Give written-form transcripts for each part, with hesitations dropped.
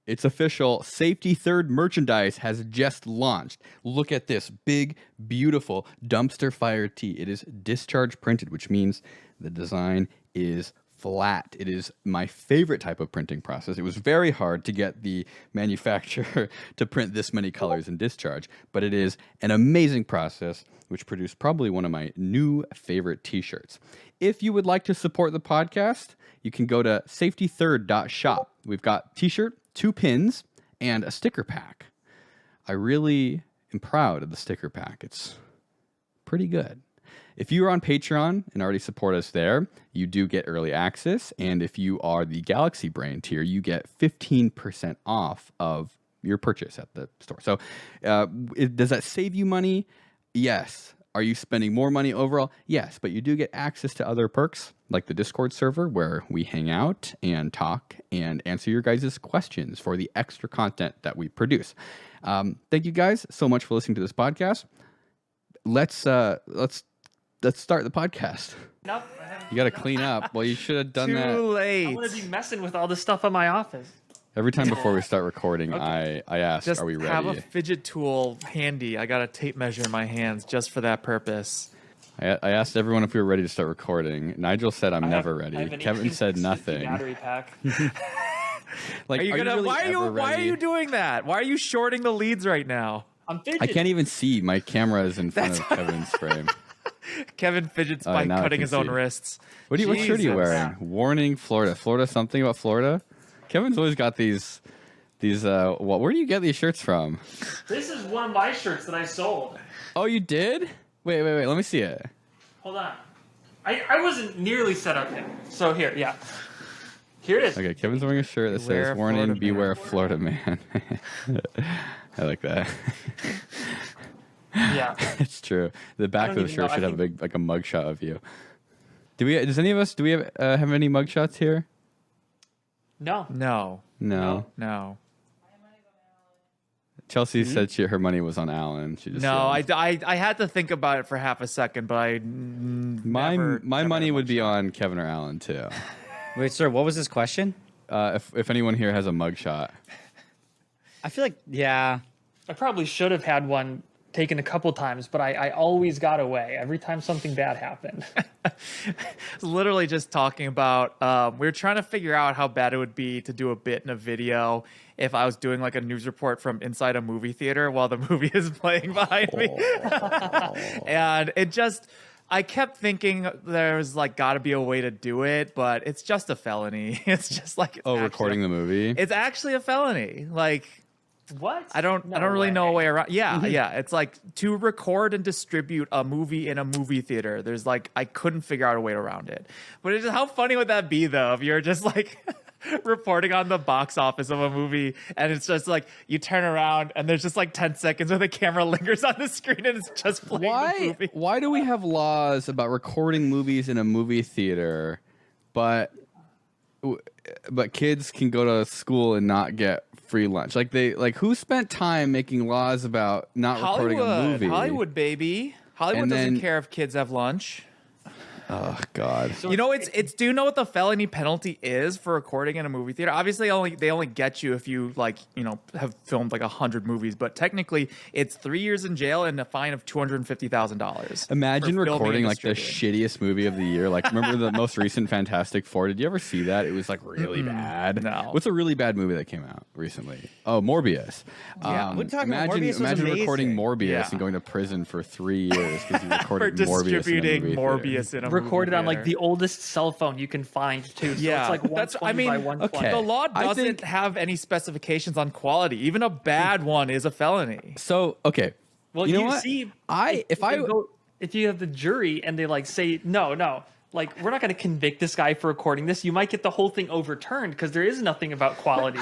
It's official. Safety Third merchandise has just launched. Look at this big, beautiful dumpster fire tee. It is discharge printed, which means the design is flat. It is my favorite type of printing process. It was very hard to get the manufacturer to print this many colors in discharge, but it is an amazing process, which produced probably one of my new favorite t-shirts. If you would like to support the podcast, you can go to safetythird.shop. We've got t-shirt, 2 pins, and a sticker pack. I really am proud of the sticker pack. It's pretty good. If you are on Patreon and already support us there, you do get early access. And if you are the Galaxy Brain tier, you get 15% off of your purchase at the store. So does that save you money? Yes. Are you spending more money overall? Yes, but you do get access to other perks like the Discord server where we hang out and talk and answer your guys' questions for the extra content that we produce. Thank you guys so much for listening to this podcast. Let's start the podcast. Nope. You got to clean up. Well, you should have done that. Too late. I'm going to be messing with all this stuff in my office. Every time before we start recording, Okay. I ask, Just are we ready? have a fidget tool handy. I got a tape measure in my hands just for that purpose. I asked everyone if we were ready to start recording. Nigel said, I'm never I have ready. an Kevin said 1860 nothing. Battery pack. Like, Are you gonna? really why ever are ready? you doing that? Why are you shorting the leads right now? I'm fidgeting. I can't even see. My camera is in front of Kevin's frame. Kevin fidgets by now I cutting can his own see. wrists. What shirt are you Jesus. wearing? Warning, Florida. Florida, something about Florida? Kevin's always got these where do you get these shirts from? This is one of my shirts that I sold. Oh, you did? Wait. Let me see it. Hold on. I wasn't nearly set up yet. So here, yeah. Here it is. Okay, Kevin's wearing a shirt that Beware says, of warning, Florida beware man." of Florida man. I like that. Yeah. It's true. The back of don't the even shirt know. should I have a big, like a mugshot of you. Do we have any mugshots here? No. No, No. no, Chelsea said her money was on Alan. She just no. yelled. I had to think about it for half a second, but I my never money had a would be mugshot. on Kevin or Alan too. Wait, sir, what was this question? If anyone here has a mugshot. I feel like, yeah. I probably should have had one taken a couple times, but I always got away every time something bad happened. Literally just talking about we were trying to figure out how bad it would be to do a bit in a video if I was doing like a news report from inside a movie theater while the movie is playing behind me. And it just, I kept thinking there's like got to be a way to do it, but it's just a felony. It's just like Recording the movie. It's actually a felony. Like What? I don't really know a way around. Yeah, yeah. It's like to record and distribute a movie in a movie theater. There's like I couldn't figure out a way around it. But it's just, how funny would that be though if you're just like reporting on the box office of a movie and it's just like you turn around and there's just like 10 seconds where the camera lingers on the screen and it's just playing the movie. Why do we have laws about recording movies in a movie theater, but kids can go to school and not get free lunch? Like who spent time making laws about not recording a movie? Hollywood, baby. Hollywood And doesn't then- care if kids have lunch. Oh God. You know, it's. Do you know what the felony penalty is for recording in a movie theater? Obviously, they only get you if you have filmed like 100 movies. But technically, it's 3 years in jail and a fine of $250,000. Imagine for filming recording and like the distributing. shittiest movie of the year. Like, remember the most recent Fantastic Four? Did you ever see that? It was like really bad. No. What's a really bad movie that came out recently? Oh, Morbius. Yeah. We're talking about imagine Morbius was imagine recording amazing. Morbius Yeah. and going to prison for 3 years because you For recorded Morbius in a distributing movie Morbius theater. in a Recorded movie on like theater. the oldest cell phone you can find too. So Yeah. it's like 120 by 120. okay. The law I doesn't think- have any specifications on quality. Even a bad one is a felony. So okay. Well, you know you what? see, if if you have the jury and they like say no, like we're not going to convict this guy for recording this, you might get the whole thing overturned because there is nothing about quality.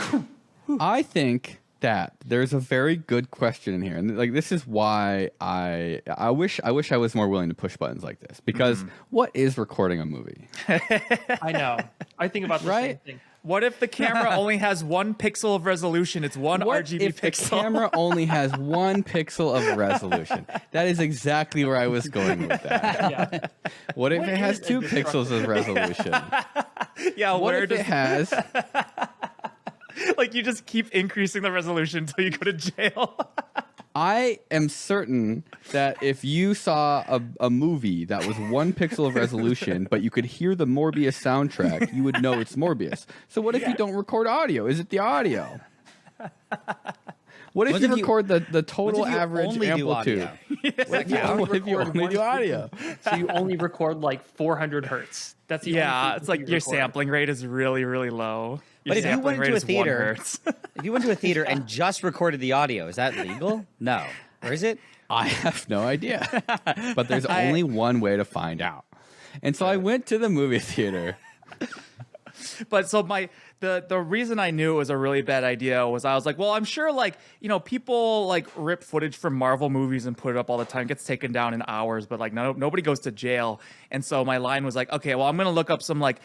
I think that there's a very good question in here, and like this is why I wish I was more willing to push buttons like this, because what is recording a movie? I know. I think about the same Right? thing. What if the camera only has 1 pixel of resolution? It's one What RGB if the pixel. camera only has 1 pixel of resolution? That is exactly where I was going with that. Yeah. What if What it has is 2 indestructible? pixels of resolution? Yeah, What where if does it has Like you just keep increasing the resolution until you go to jail. I am certain that if you saw a movie that was 1 pixel of resolution, but you could hear the Morbius soundtrack, you would know it's Morbius. So what if you don't record audio? Is it the audio? What if you record the total average only do amplitude? audio? What if you only do audio? So you only record like 400 hertz. That's the only Yeah, it's like frequency your you record. sampling rate is really, really low. Your But if you sampling went rate to a is 1 theater, hertz. if you went to a theater and just recorded the audio, is that legal? No. Or is it? I have no idea. But there's only one way to find out. And so I went to the movie theater. But so the reason I knew it was a really bad idea was I was like, well, I'm sure like, people like rip footage from Marvel movies and put it up all the time. It gets taken down in hours, but like nobody goes to jail. And so my line was like, okay, well, I'm going to look up some like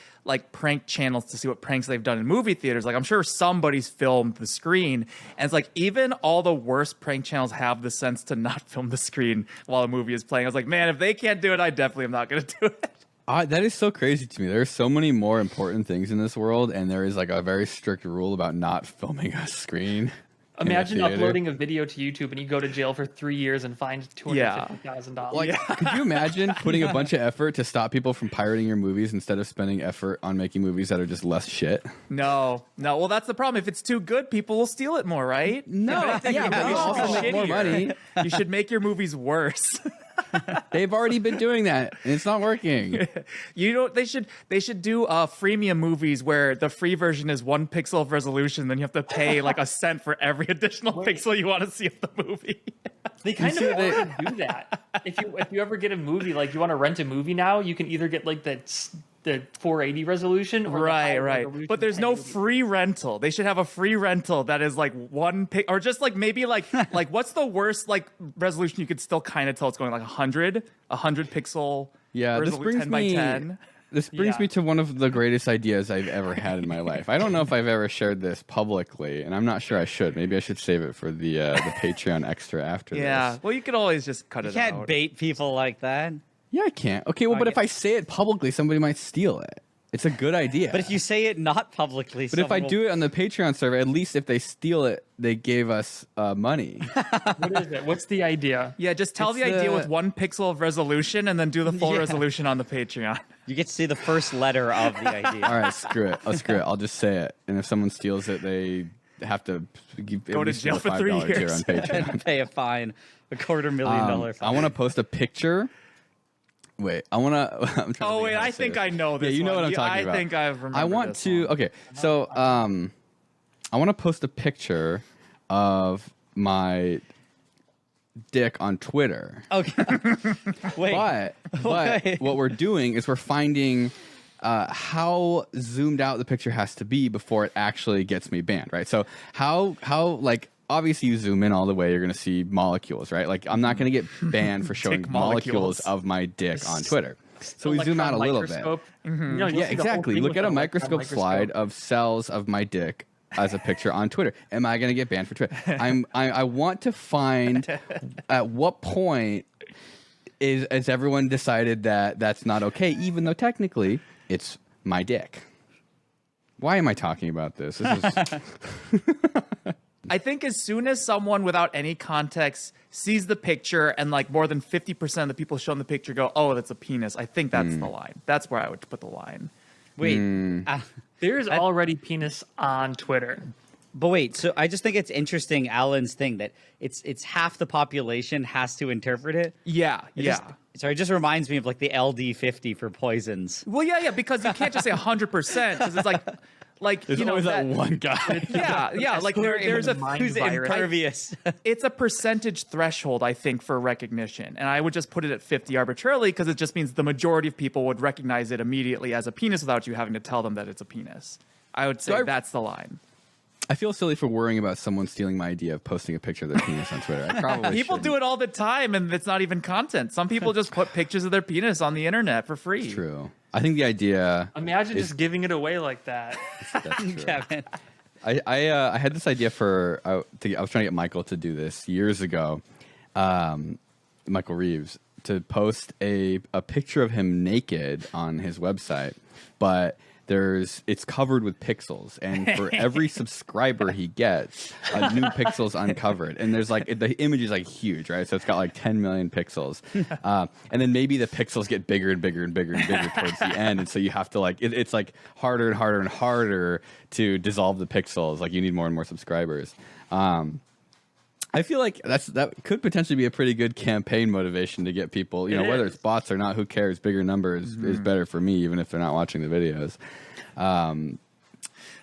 prank channels to see what pranks they've done in movie theaters. Like I'm sure somebody's filmed the screen. And it's like even all the worst prank channels have the sense to not film the screen while a movie is playing. I was like, man, if they can't do it, I definitely am not going to do it. That is so crazy to me. There are so many more important things in this world, and there is like a very strict rule about not filming a screen. Imagine in a theater. uploading a video to YouTube and you go to jail for 3 years and fined $250,000. Like, could you imagine putting a bunch of effort to stop people from pirating your movies instead of spending effort on making movies that are just less shit? No. Well, that's the problem. If it's too good, people will steal it more, right? No, but you you also should make more money. You should make your movies worse. They've already been doing that, and it's not working. They should do freemium movies where the free version is 1 pixel of resolution, then you have to pay like a cent for every additional pixel you want to see of the movie. They kind of already do that. If you ever get a movie, like you want to rent a movie now, you can either get like the 480 resolution or the high Right. resolution But there's no 1080. free rental. They should have a free rental that is like 1 or just like maybe like what's the worst like resolution you could still kind of tell it's going like 100 pixel. Yeah, this brings 10 by me. 10. This brings me to one of the greatest ideas I've ever had in my life. I don't know if I've ever shared this publicly, and I'm not sure I should. Maybe I should save it for the Patreon extra after Yeah. this. Well, you could always just cut You it can't out. bait people like that. Yeah, I can't. Okay, well, but if I say it publicly, somebody might steal it. It's a good idea. But if you say it not publicly, But if I do it on the Patreon server, at least if they steal it, they gave us money. What is it? What's the idea? Yeah, just tell It's the idea the- with 1 pixel of resolution and then do the full Yeah. resolution on the Patreon. you get to see the first letter of the idea. All right, screw it. I'll just say it. And if someone steals it, they have to give Go at to least jail the for 3 $5 tier years. on Patreon. And pay a fine, $250,000 fine. I want to post a picture. Wait, I want to. I'm trying to Oh, think wait, how to I say think this. I know this Yeah, you know one. what I'm talking I about. think I remember I want this to. one. Okay, so I want to post a picture of my dick on Twitter. Okay. Wait. But Wait. what we're doing is we're finding how zoomed out the picture has to be before it actually gets me banned, right? So how like obviously you zoom in all the way, you're gonna see molecules, right? Like I'm not gonna get banned for showing Dick molecules molecules. of my dick on Twitter. So we zoom out a little bit. Microscope. You know, you'll Yeah, see the whole exactly. thing Look with at a an electron microscope slide of cells of my dick as a picture on Twitter. Am I going to get banned for Twitter? I want to find at what point is everyone decided that that's not okay, even though technically it's my dick. Why am I talking about this? This is I think as soon as someone without any context sees the picture and like more than 50% of the people shown the picture go, oh, that's a penis, I think that's the line. That's where I would put the line. Wait. There's already penis on Twitter. But wait, so I just think it's interesting, Alan's thing, that it's half the population has to interpret it. Yeah, It just reminds me of like the LD50 for poisons. Well, yeah, because you can't just say 100% because it's like there's you know always that one guy. yeah, like there's a mind Who's virus. impervious? it's a percentage threshold, I think, for recognition. And I would just put it at 50 arbitrarily because it just means the majority of people would recognize it immediately as a penis without you having to tell them that it's a penis. I would say that's the line. I feel silly for worrying about someone stealing my idea of posting a picture of their penis on Twitter. I probably People do it all the time, and it's not even content. Some people just put pictures of their penis on the internet for free. True. I think the idea. Imagine just giving it away like that. That's true. Kevin. I had this idea for I was trying to get Michael to do this years ago, Michael Reeves, to post a picture of him naked on his website, but it's covered with pixels, and for every subscriber he gets, a new pixel's uncovered, and there's like the image is like huge, right? So it's got like 10 million pixels, and then maybe the pixels get bigger and bigger and bigger and bigger towards the end, and so you have to like it's like harder and harder and harder to dissolve the pixels. Like you need more and more subscribers. I feel like that could potentially be a pretty good campaign motivation to get people, whether it's bots or not, who cares? Bigger numbers is better for me, even if they're not watching the videos.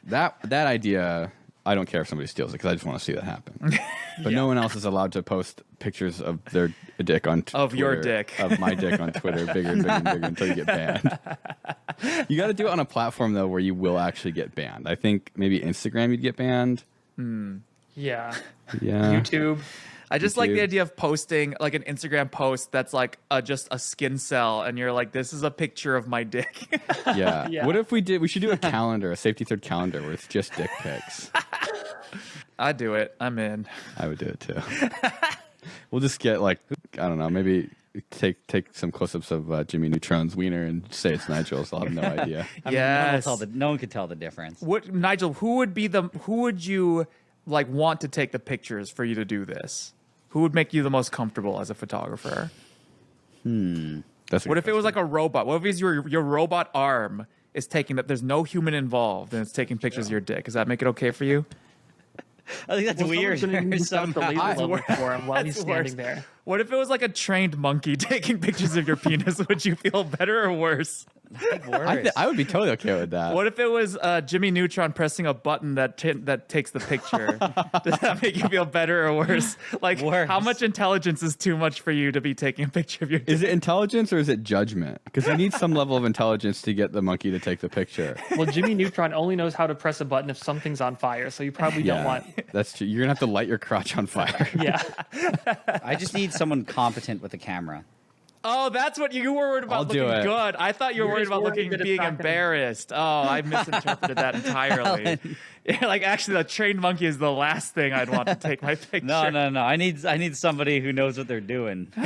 That idea, I don't care if somebody steals it because I just want to see that happen. But no one else is allowed to post pictures of their dick on Twitter. Of your dick. Of my dick on Twitter, bigger and bigger and bigger until you get banned. You got to do it on a platform, though, where you will actually get banned. I think maybe Instagram you'd get banned. Yeah. Yeah. YouTube. I just like the idea of posting like an Instagram post that's like just a skin cell, and you're like, this is a picture of my dick. Yeah. Yeah. What if we should do a calendar, a safety third calendar where it's just dick pics. I'd do it. I'm in. I would do it too. We'll just get like, I don't know, maybe take some close-ups of Jimmy Neutron's wiener and say it's Nigel, so I'll have no idea. I mean, no one could tell the difference. What, Nigel? Who would you like want to take the pictures for you to do this? Who would make you the most comfortable as a photographer? What if it was like a robot? What if it's your robot arm is taking that? There's no human involved, and it's taking pictures of your dick. Does that make it okay for you? I think that's weird. For him while he's That's standing worse. there. What if it was like a trained monkey taking pictures of your penis? Would you feel better or worse? I would be totally okay with that. What if it was Jimmy Neutron pressing a button that takes the picture? Does that make you feel better or worse? Like, Worse. how much intelligence is too much for you to be taking a picture of your dick? Is it intelligence or is it judgment? Because you need some level of intelligence to get the monkey to take the picture. Well, Jimmy Neutron only knows how to press a button if something's on fire, so you probably don't want. That's true. You're gonna have to light your crotch on fire. Yeah. I just need someone competent with a camera. Oh, that's what you were worried about I'll do looking it. good. I thought you were You're worried just about worried that it's being not gonna- embarrassed. Oh, I misinterpreted that entirely. Yeah, like actually, the trained monkey is the last thing I'd want to take my picture. No. I need somebody who knows what they're doing. Who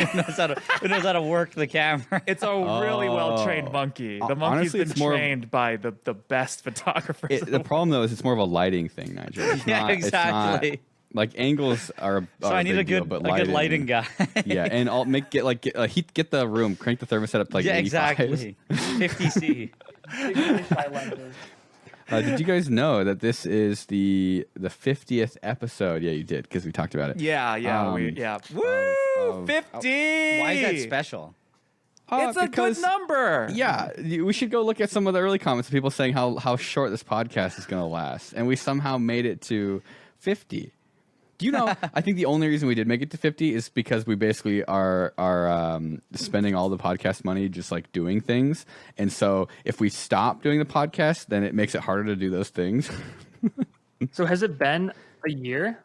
knows how to work the camera. It's a really well trained monkey. The monkey's Honestly, been it's more of- trained by the best photographers. The problem though is it's more of a lighting thing, Nigel. It's Yeah, not, exactly. It's not, like angles are. So I need a good lighting guy. Yeah, and I'll get the room, crank the thermostat up to like 85. exactly. 50C. Did you guys know that this is the 50th episode? Yeah, you did because we talked about it. Yeah. Woo! 50. Why is that special? It's a good number. Yeah, we should go look at some of the early comments of people saying how short this podcast is going to last, and we somehow made it to 50. Do you know? I think the only reason we did make it to 50 is because we basically are spending all the podcast money just like doing things, and so if we stop doing the podcast, then it makes it harder to do those things. So has it been a year?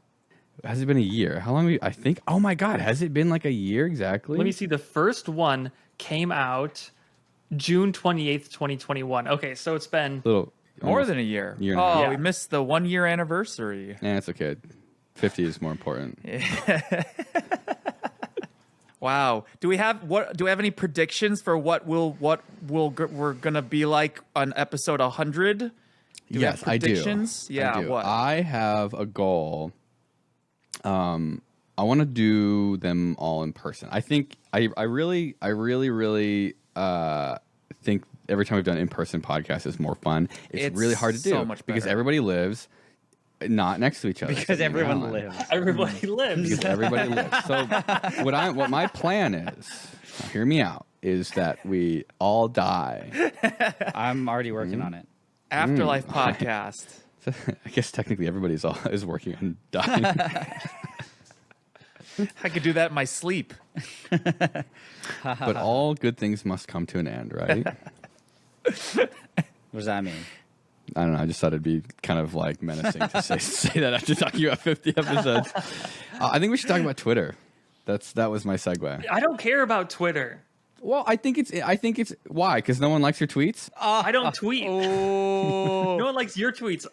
Has it been a year? How long? I think. Oh my God, has it been like a year exactly? Let me see. The first one came out June 28th, 2021. Okay, so it's been Little More almost than a year. year and a half. Oh, Yeah. we missed the 1 year anniversary. Yeah, it's okay. 50 is more important. Wow. Do we have any predictions for what we're gonna be like on episode 100? Do we have Yes, I do. predictions? Yeah. I do. What? I have a goal. I want to do them all in person. I think I really think every time we've done in-person podcasts is more fun. It's really hard to do so much because better. everybody lives not next to each other. Because sitting everyone around. lives. everybody lives. Because everybody lives. So what my plan is, now hear me out, is that we all die. I'm already working on it. Afterlife podcast. I guess technically everybody is working on dying. I could do that in my sleep. But all good things must come to an end, right? What does that mean? I don't know. I just thought it'd be kind of like menacing to say that after talking about 50 episodes. I think we should talk about Twitter. That was my segue. I don't care about Twitter. Well, I think it's why? Because no one likes your tweets. I don't tweet. Oh. No one likes your tweets.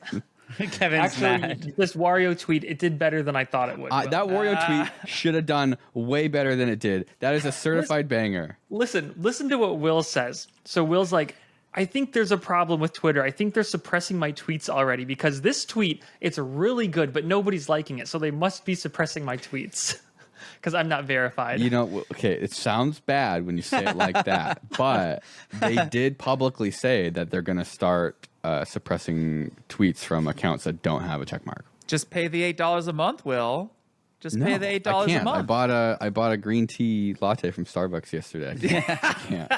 Kevin's Actually, mad. this Wario tweet, it did better than I thought it would. That Wario tweet should have done way better than it did. That is a certified banger. Listen to what Will says. So Will's like, I think there's a problem with Twitter. I think they're suppressing my tweets already because this tweet, it's really good, but nobody's liking it. So they must be suppressing my tweets because I'm not verified. You know, okay, it sounds bad when you say it like that, but they did publicly say that they're going to start suppressing tweets from accounts that don't have a check mark. Just pay the $8 a month, Will. Just pay the $8 I can't. a month. I bought a green tea latte from Starbucks yesterday. I can't.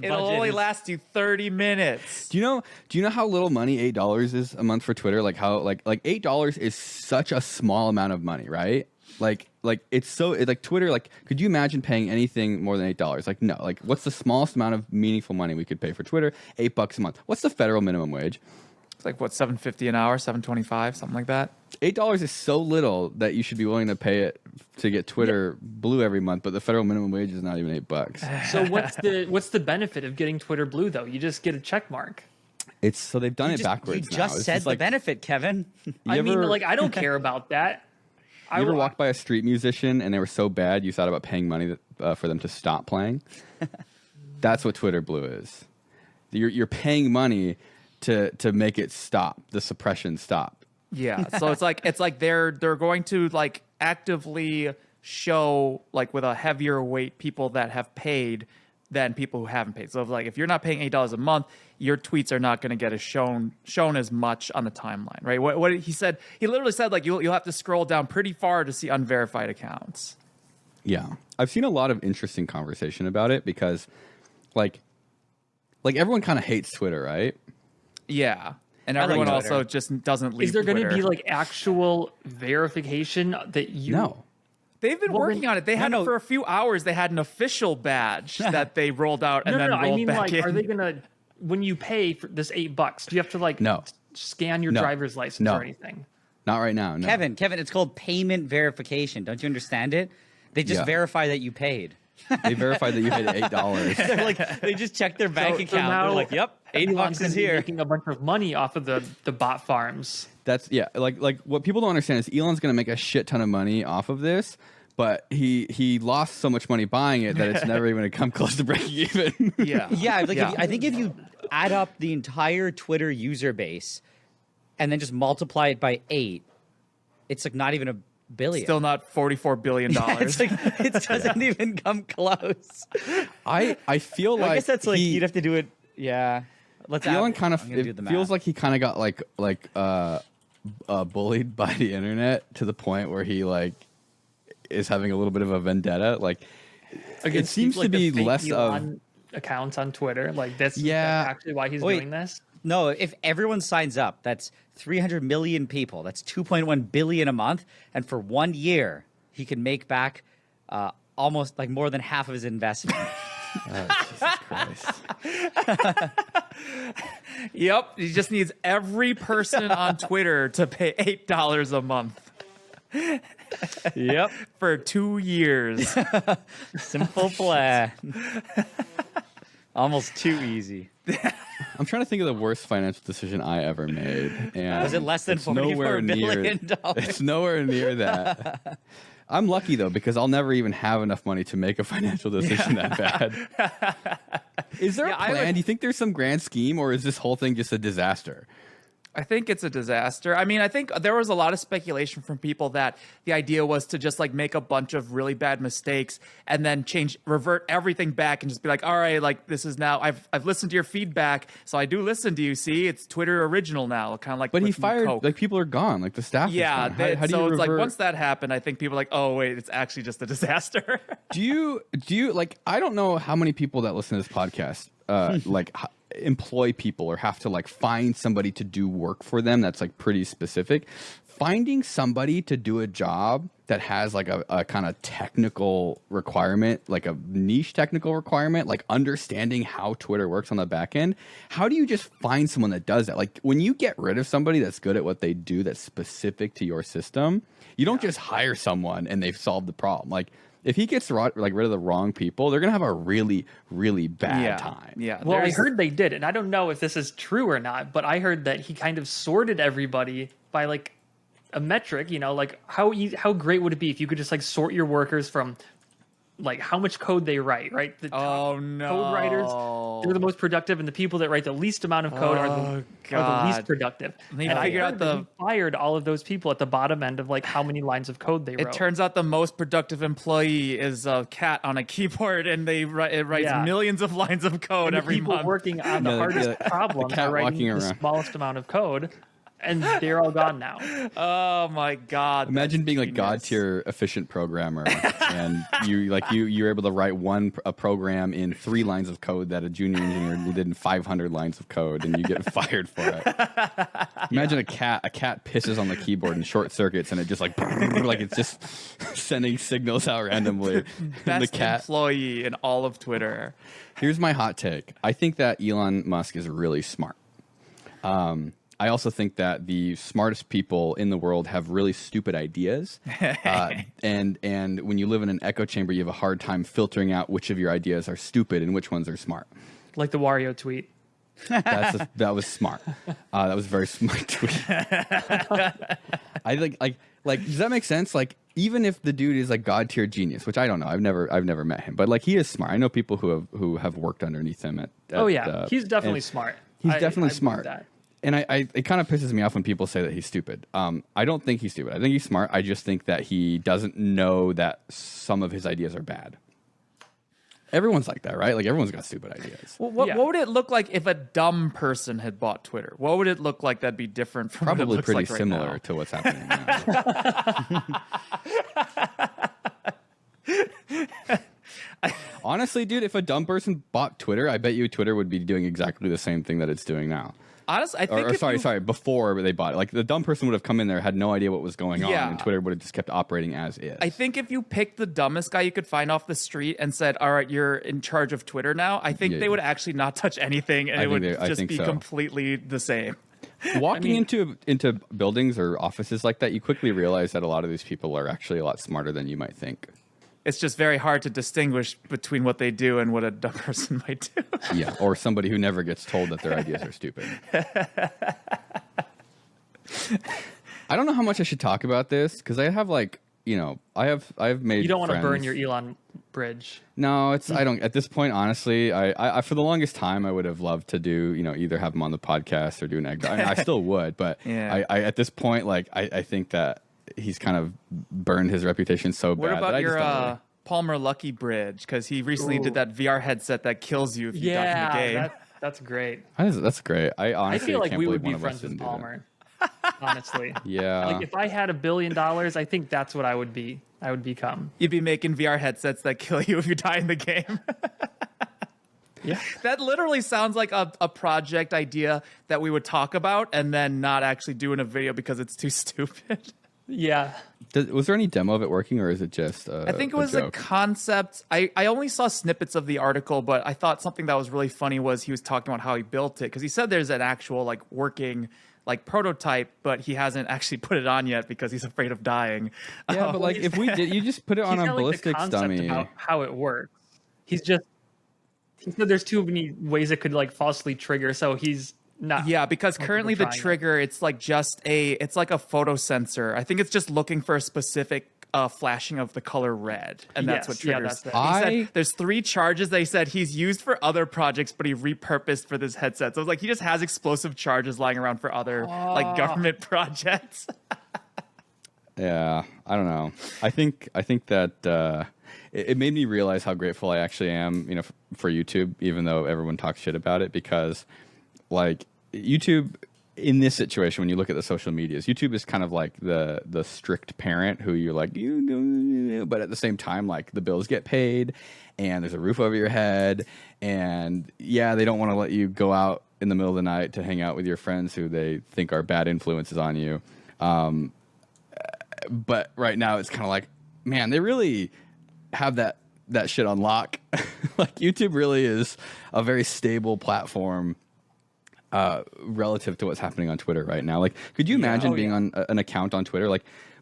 It'll only last you 30 minutes. Do you know how little money $8 is a month for Twitter? Like how like $8 is such a small amount of money, right? Like it's so like Twitter. Like, could you imagine paying anything more than $8? Like, no. Like, what's the smallest amount of meaningful money we could pay for Twitter? $8 a month. What's the federal minimum wage? It's like what, $7.50 an hour, $7.25, something like that. $8 is so little that you should be willing to pay it to get Twitter Blue every month, but the federal minimum wage is not even $8. So what's the benefit of getting Twitter Blue though? You just get a check mark. It's so they've done it backwards. You now. just It's said the like, benefit, Kevin. I mean, ever- like, I don't care about that. You ever walked by a street musician and they were so bad you thought about paying money for them to stop playing? That's what Twitter Blue is. You're paying money to make it stop, the suppression stop. Yeah. So it's like they're going to like actively show like with a heavier weight people that have paid than people who haven't paid. So if you're not paying $8 a month, your tweets are not going to get as shown as much on the timeline, right? What he said, he literally said like you'll have to scroll down pretty far to see unverified accounts. Yeah, I've seen a lot of interesting conversation about it because, like everyone kind of hates Twitter, right? Yeah, and I like everyone Twitter. also just doesn't leave. Is there going to Twitter. be like actual verification that you? No. They've been working on it. They had it for a few hours. They had an official badge that they rolled out and then rolled I mean, back like, in. are they gonna when you pay for this $8? Do you have to like No. scan your No. driver's license No. or anything? Not right now. No. Kevin, it's called payment verification. Don't you understand it? They just Yeah. verify that you paid. They verified that you paid $8. They're like, they just check their bank So account. now They're like, yep, Elon's $8 gonna is be here. making a bunch of money off of the bot farms. That's like what people don't understand is Elon's going to make a shit ton of money off of this, but he lost so much money buying it that it's never even going to come close to breaking even. Yeah. Yeah, like Yeah. I think if you add up the entire Twitter user base and then just multiply it by 8, it's like not even a billion. Still not $44 billion. It's like it doesn't even come close. I feel like I guess that's like you'd have to do it. Yeah, let's. Elon kind I'm of gonna do it the feels math. like he kind of got bullied by the internet to the point where he like is having a little bit of a vendetta. Like it seems like, to the be fake less of Elon accounts on Twitter. Like that's actually why he's doing this. No, if everyone signs up, that's 300 million people. That's 2.1 billion a month, and for 1 year, he can make back almost like more than half of his investment. Jesus Christ. Yep. He just needs every person on Twitter to pay $8 a month Yep, for 2 years. simple plan. Almost too easy. I'm trying to think of the worst financial decision I ever made. And Was it less than it's $44 billion? It's nowhere near that. I'm lucky though because I'll never even have enough money to make a financial decision that bad. Is there a plan? Do you think there's some grand scheme, or is this whole thing just a disaster? I think it's a disaster. I mean, I think there was a lot of speculation from people that the idea was to just like make a bunch of really bad mistakes and then revert everything back and just be like, all right, like this is now I've listened to your feedback, so I do listen to you. See, it's Twitter original now, kind of like. But he with fired Coke. like people are gone, like the staff. Yeah, is gone. How do so you it's like revert? once that happened, I think people are like, oh wait, it's actually just a disaster. Do you like? I don't know how many people that listen to this podcast employ people or have to like find somebody to do work for them that's like pretty specific. Finding somebody to do a job that has like a kind of technical requirement, like a niche technical requirement, like understanding how Twitter works on the back end. How do you just find someone that does that? Like when you get rid of somebody that's good at what they do, that's specific to your system, you don't just hire someone and they've solved the problem. Like if he gets rid of the wrong people, they're gonna have a really, really bad time. Yeah. Well, I heard they did, and I don't know if this is true or not, but I heard that he kind of sorted everybody by like a metric. You know, like how great would it be if you could just like sort your workers from like how much code they write, right? The top Oh no. code writers, they're the most productive, and the people that write the least amount of code are the least productive. They and figured out he fired all of those people at the bottom end of like how many lines of code they wrote. It turns out the most productive employee is a cat on a keyboard, and it writes millions of lines of code and the every people month. working on the hardest problems cat are writing walking the around. smallest amount of code, and they're all gone now. Oh my god! Imagine that's being like genius. god tier efficient programmer, and you're able to write a program in 3 lines of code that a junior engineer did in 500 lines of code, and you get fired for it. Imagine a cat pisses on the keyboard and short circuits, and it just like it's just sending signals out randomly. Best the cat. employee in all of Twitter. Here's my hot take. I think that Elon Musk is really smart. I also think that the smartest people in the world have really stupid ideas, and when you live in an echo chamber, you have a hard time filtering out which of your ideas are stupid and which ones are smart. Like the Wario tweet. That was smart. That was a very smart tweet. I think like does that make sense? Like even if the dude is like god tier genius, which I don't know, I've never met him, but like he is smart. I know people who have worked underneath him at he's definitely smart. He's definitely smart. That. And it kind of pisses me off when people say that he's stupid. I don't think he's stupid. I think he's smart. I just think that he doesn't know that some of his ideas are bad. Everyone's like that, right? Like everyone's got stupid ideas. Well, what would it look like if a dumb person had bought Twitter? What would it look like that'd be different from Probably what it looks pretty like right similar now? to what's happening now. Honestly, dude, if a dumb person bought Twitter, I bet you Twitter would be doing exactly the same thing that it's doing now. Honestly, I think Sorry, before they bought it. Like the dumb person would have come in there, had no idea what was going on, Yeah. and Twitter would have just kept operating as is. I think if you picked the dumbest guy you could find off the street and said, "All right, you're in charge of Twitter now," I think they would actually not touch anything, and it would just be completely the same. Walking into buildings or offices like that, you quickly realize that a lot of these people are actually a lot smarter than you might think. It's just very hard to distinguish between what they do and what a dumb person might do. Yeah, or somebody who never gets told that their ideas are stupid. I don't know how much I should talk about this because I have I have made. You don't want to burn friends. your Elon bridge. No, I don't. At this point, honestly, I for the longest time I would have loved to do either have him on the podcast or do an egg. I still would, but Yeah. I at this point I think that he's kind of burned his reputation so What bad. that about I your just don't really. Palmer Lucky bridge? Because he recently did that VR headset that kills you if you die in the game. That's great. That's great. I I honestly feel like can't we believe would be one of us friends with didn't do that. Palmer. Honestly. Yeah. Like if I had $1 billion, I think that's what I would be. I would become. You'd be making VR headsets that kill you if you die in the game. Yeah. That literally sounds like a project idea that we would talk about and then not actually do in a video because it's too stupid. Yeah. Was there any demo of it working, or is it just? I think it was a joke? concept. I only saw snippets of the article, but I thought something that was really funny was he was talking about how he built it, because he said there's an actual working prototype, but he hasn't actually put it on yet because he's afraid of dying. Yeah, but if we did, you just put it on He's a got, the ballistics concept dummy. about how it works. He said there's too many ways it could falsely trigger, so he's not. Yeah, because currently the trying it. trigger, it's it's like a photo sensor. I think it's just looking for a specific flashing of the color red, and that's what Yes, yeah, triggers. that's it. He said there's 3 charges they said he's used for other projects, but he repurposed for this headset. So it's he just has explosive charges lying around for other government projects. Yeah, I don't know. I think that it made me realize how grateful I actually am, for YouTube, even though everyone talks shit about it, because YouTube in this situation, when you look at the social medias, YouTube is kind of like the strict parent who you're but at the same time, the bills get paid and there's a roof over your head, and they don't want to let you go out in the middle of the night to hang out with your friends who they think are bad influences on you. But right now it's kind of man, they really have that shit on lock. YouTube really is a very stable platform relative to what's happening on Twitter right now. Could you imagine being on an account on Twitter?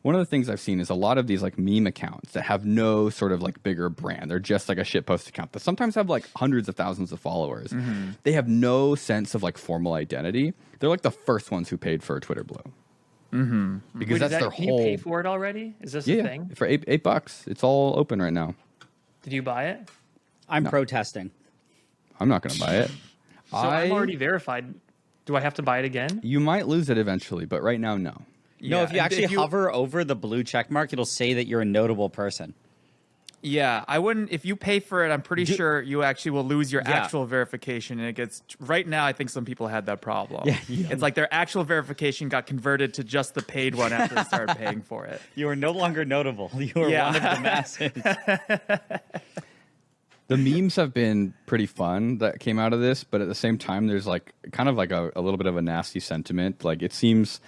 One of the things I've seen is a lot of these meme accounts that have no sort of bigger brand. They're just a shitpost account that sometimes have hundreds of thousands of followers. Mm-hmm. They have no sense of formal identity. They're the first ones who paid for Twitter Blue. Mm-hmm. Because that's their Can whole. you pay for it already? Is this a thing? For $8. It's all open right now. Did you buy it? I'm protesting. I'm not going to buy it. So I'm already verified. Do I have to buy it again? You might lose it eventually, but right now, no. No, if you and actually hover over the blue check mark, it'll say that you're a notable person. Yeah, I wouldn't. If you pay for it, I'm pretty sure you actually will lose your actual verification, and it gets. Right now, I think some people had that problem. Yeah. It's like their actual verification got converted to just the paid one after they started paying for it. You are no longer notable. You are one of the masses. The memes have been pretty fun that came out of this, but at the same time, there's like kind of like a little bit of a nasty sentiment. Like it seems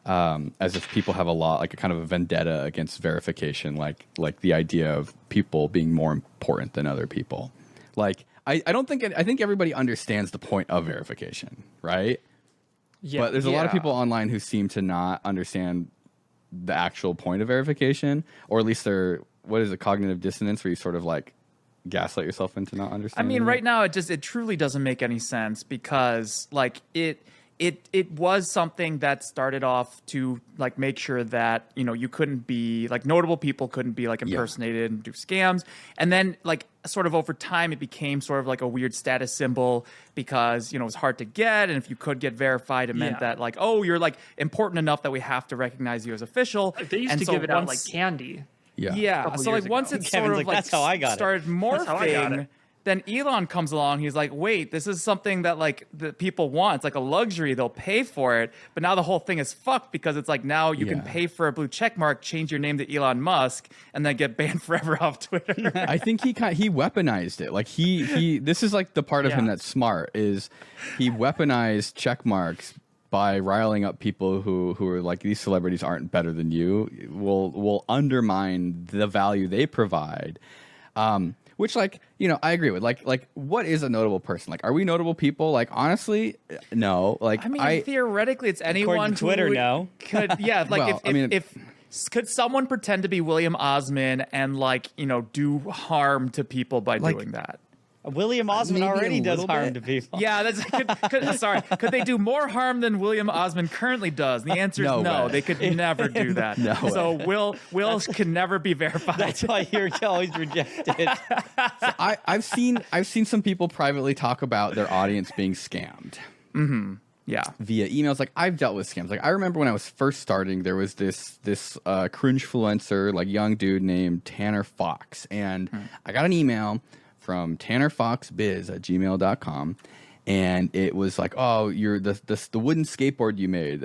as if people have like a kind of a vendetta against verification, like the idea of people being more important than other people. Like I think everybody understands the point of verification, right? Yeah. But there's a lot of people online who seem to not understand the actual point of verification, or at least what is it, cognitive dissonance, where you sort of like gaslight yourself into not I understanding. mean, it. right now it truly doesn't make any sense because like it was something that started off to like make sure that you couldn't be like notable people couldn't be like impersonated and do scams, and then like sort of over time it became sort of like a weird status symbol because it was hard to get, and if you could get verified it meant that like, oh, you're like important enough that we have to recognize you as official. They used to give it out like candy. Yeah. So like once it Kevin's sort of like, "That's how I got it." started That's how I got morphing, it. then Elon comes along. He's like, wait, this is something that like the people want. It's like a luxury. They'll pay for it. But now the whole thing is fucked because it's like now you can pay for a blue check mark, change your name to Elon Musk, and then get banned forever off Twitter. I think he weaponized it. Like he this is like the part of him that's smart, is he weaponized check marks by riling up people who are like, these celebrities aren't better than you, will undermine the value they provide. Which, like, I agree with. Like, what is a notable person? Like, are we notable people? Like, honestly, no. Like, I mean, theoretically, it's anyone to Twitter, who no. could. Yeah, like Well, if could someone pretend to be William Osman and like do harm to people by doing that? William Osman Maybe a already does little harm bit. to people. Yeah, that's could they do more harm than William Osman currently does? The answer is No no. way. They could never do that. No So Will can never be verified. That's why you're always rejected. I've seen some people privately talk about their audience being scammed Yeah. via emails. Like, I've dealt with scams. Like, I remember when I was first starting, there was this cringefluencer, like young dude named Tanner Fox, and I got an email from tannerfoxbiz@gmail.com, and it was like, oh, you're the wooden skateboard you made.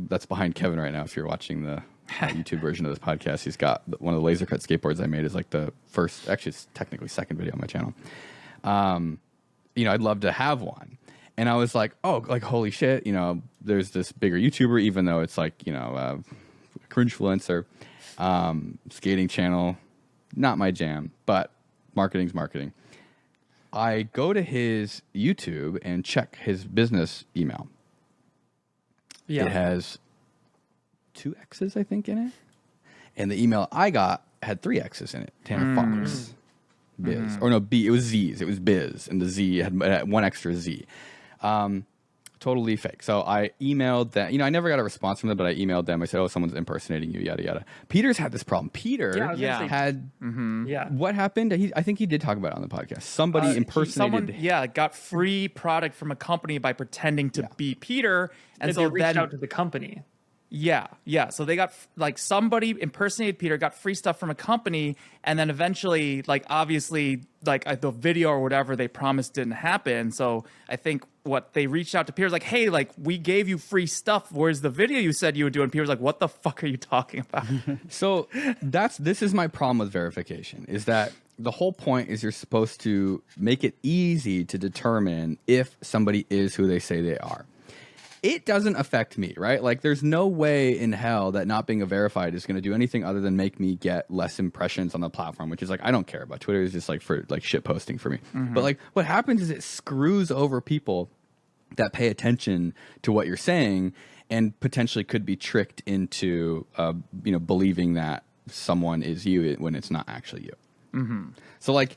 That's behind Kevin right now. If you're watching the YouTube version of this podcast, he's got one of the laser cut skateboards I made. Is like the first, actually, it's technically second video on my channel. I'd love to have one. And I was like, oh, like, holy shit, there's this bigger YouTuber, even though it's like, cringefluencer, skating channel, not my jam, but marketing's marketing. I go to his YouTube and check his business email. Yeah. It has 2 X's, I think, in it. And the email I got had 3 X's in it. Tanner Fox Biz. Or no, B. It was Z's. It was Biz. And the Z had 1 extra Z. Totally fake. So I emailed them. I never got a response from them, but I emailed them. I said, oh, someone's impersonating you, yada, yada. Peter's had this problem. Peter had... Yeah. What happened? I think he did talk about it on the podcast. Somebody impersonated... got free product from a company by pretending to be Peter. And So so they reached then out to the company. Yeah. So they got like somebody impersonated Peter, got free stuff from a company, and then eventually, like obviously, like the video or whatever they promised didn't happen. So I think what they reached out to Peter's like, hey, like we gave you free stuff. Where's the video you said you would do? And Peter's like, what the fuck are you talking about? So this is my problem with verification, is that the whole point is you're supposed to make it easy to determine if somebody is who they say they are. It doesn't affect me, right? Like, there's no way in hell that not being a verified is going to do anything other than make me get less impressions on the platform, which is like, I don't care about. Twitter is just like for like shit posting for me. But like, what happens is it screws over people that pay attention to what you're saying and potentially could be tricked into, believing that someone is you when it's not actually you. So like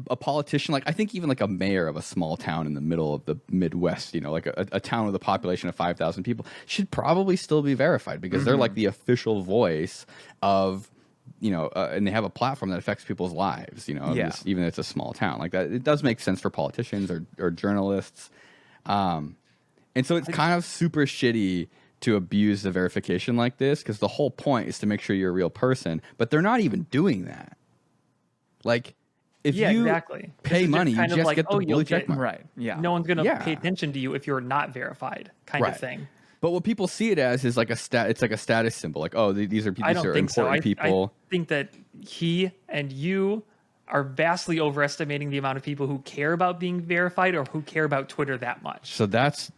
a politician, like I think even like a mayor of a small town in the middle of the Midwest, like a town with a population of 5,000 people should probably still be verified because they're like the official voice of and they have a platform that affects people's lives, Yeah. even if it's a small town like that. It does make sense for politicians or journalists. And so it's kind of super shitty to abuse the verification like this, because the whole point is to make sure you're a real person, but they're not even doing that. Like, if you exactly. pay money, you kind of just like, get the you'll blue check mark. Right. Yeah. No one's gonna Yeah. pay attention to you if you're not verified, kind of thing. But what people see it as is like it's like a status symbol. Like, oh, these are I don't think so. important people. I think that he and you are vastly overestimating the amount of people who care about being verified or who care about Twitter that much. So that's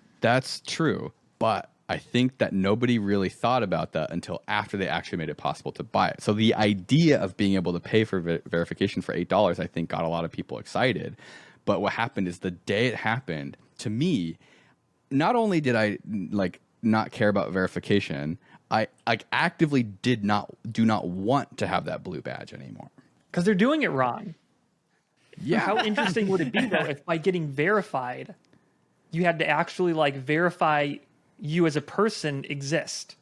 true. But I think that nobody really thought about that until after they actually made it possible to buy it. So the idea of being able to pay for verification for $8, I think, got a lot of people excited. But what happened is the day it happened, to me, not only did I not care about verification, I actively do not want to have that blue badge anymore. Because they're doing it wrong. Yeah. How interesting would it be, though, if by getting verified, you had to actually verify you as a person exist?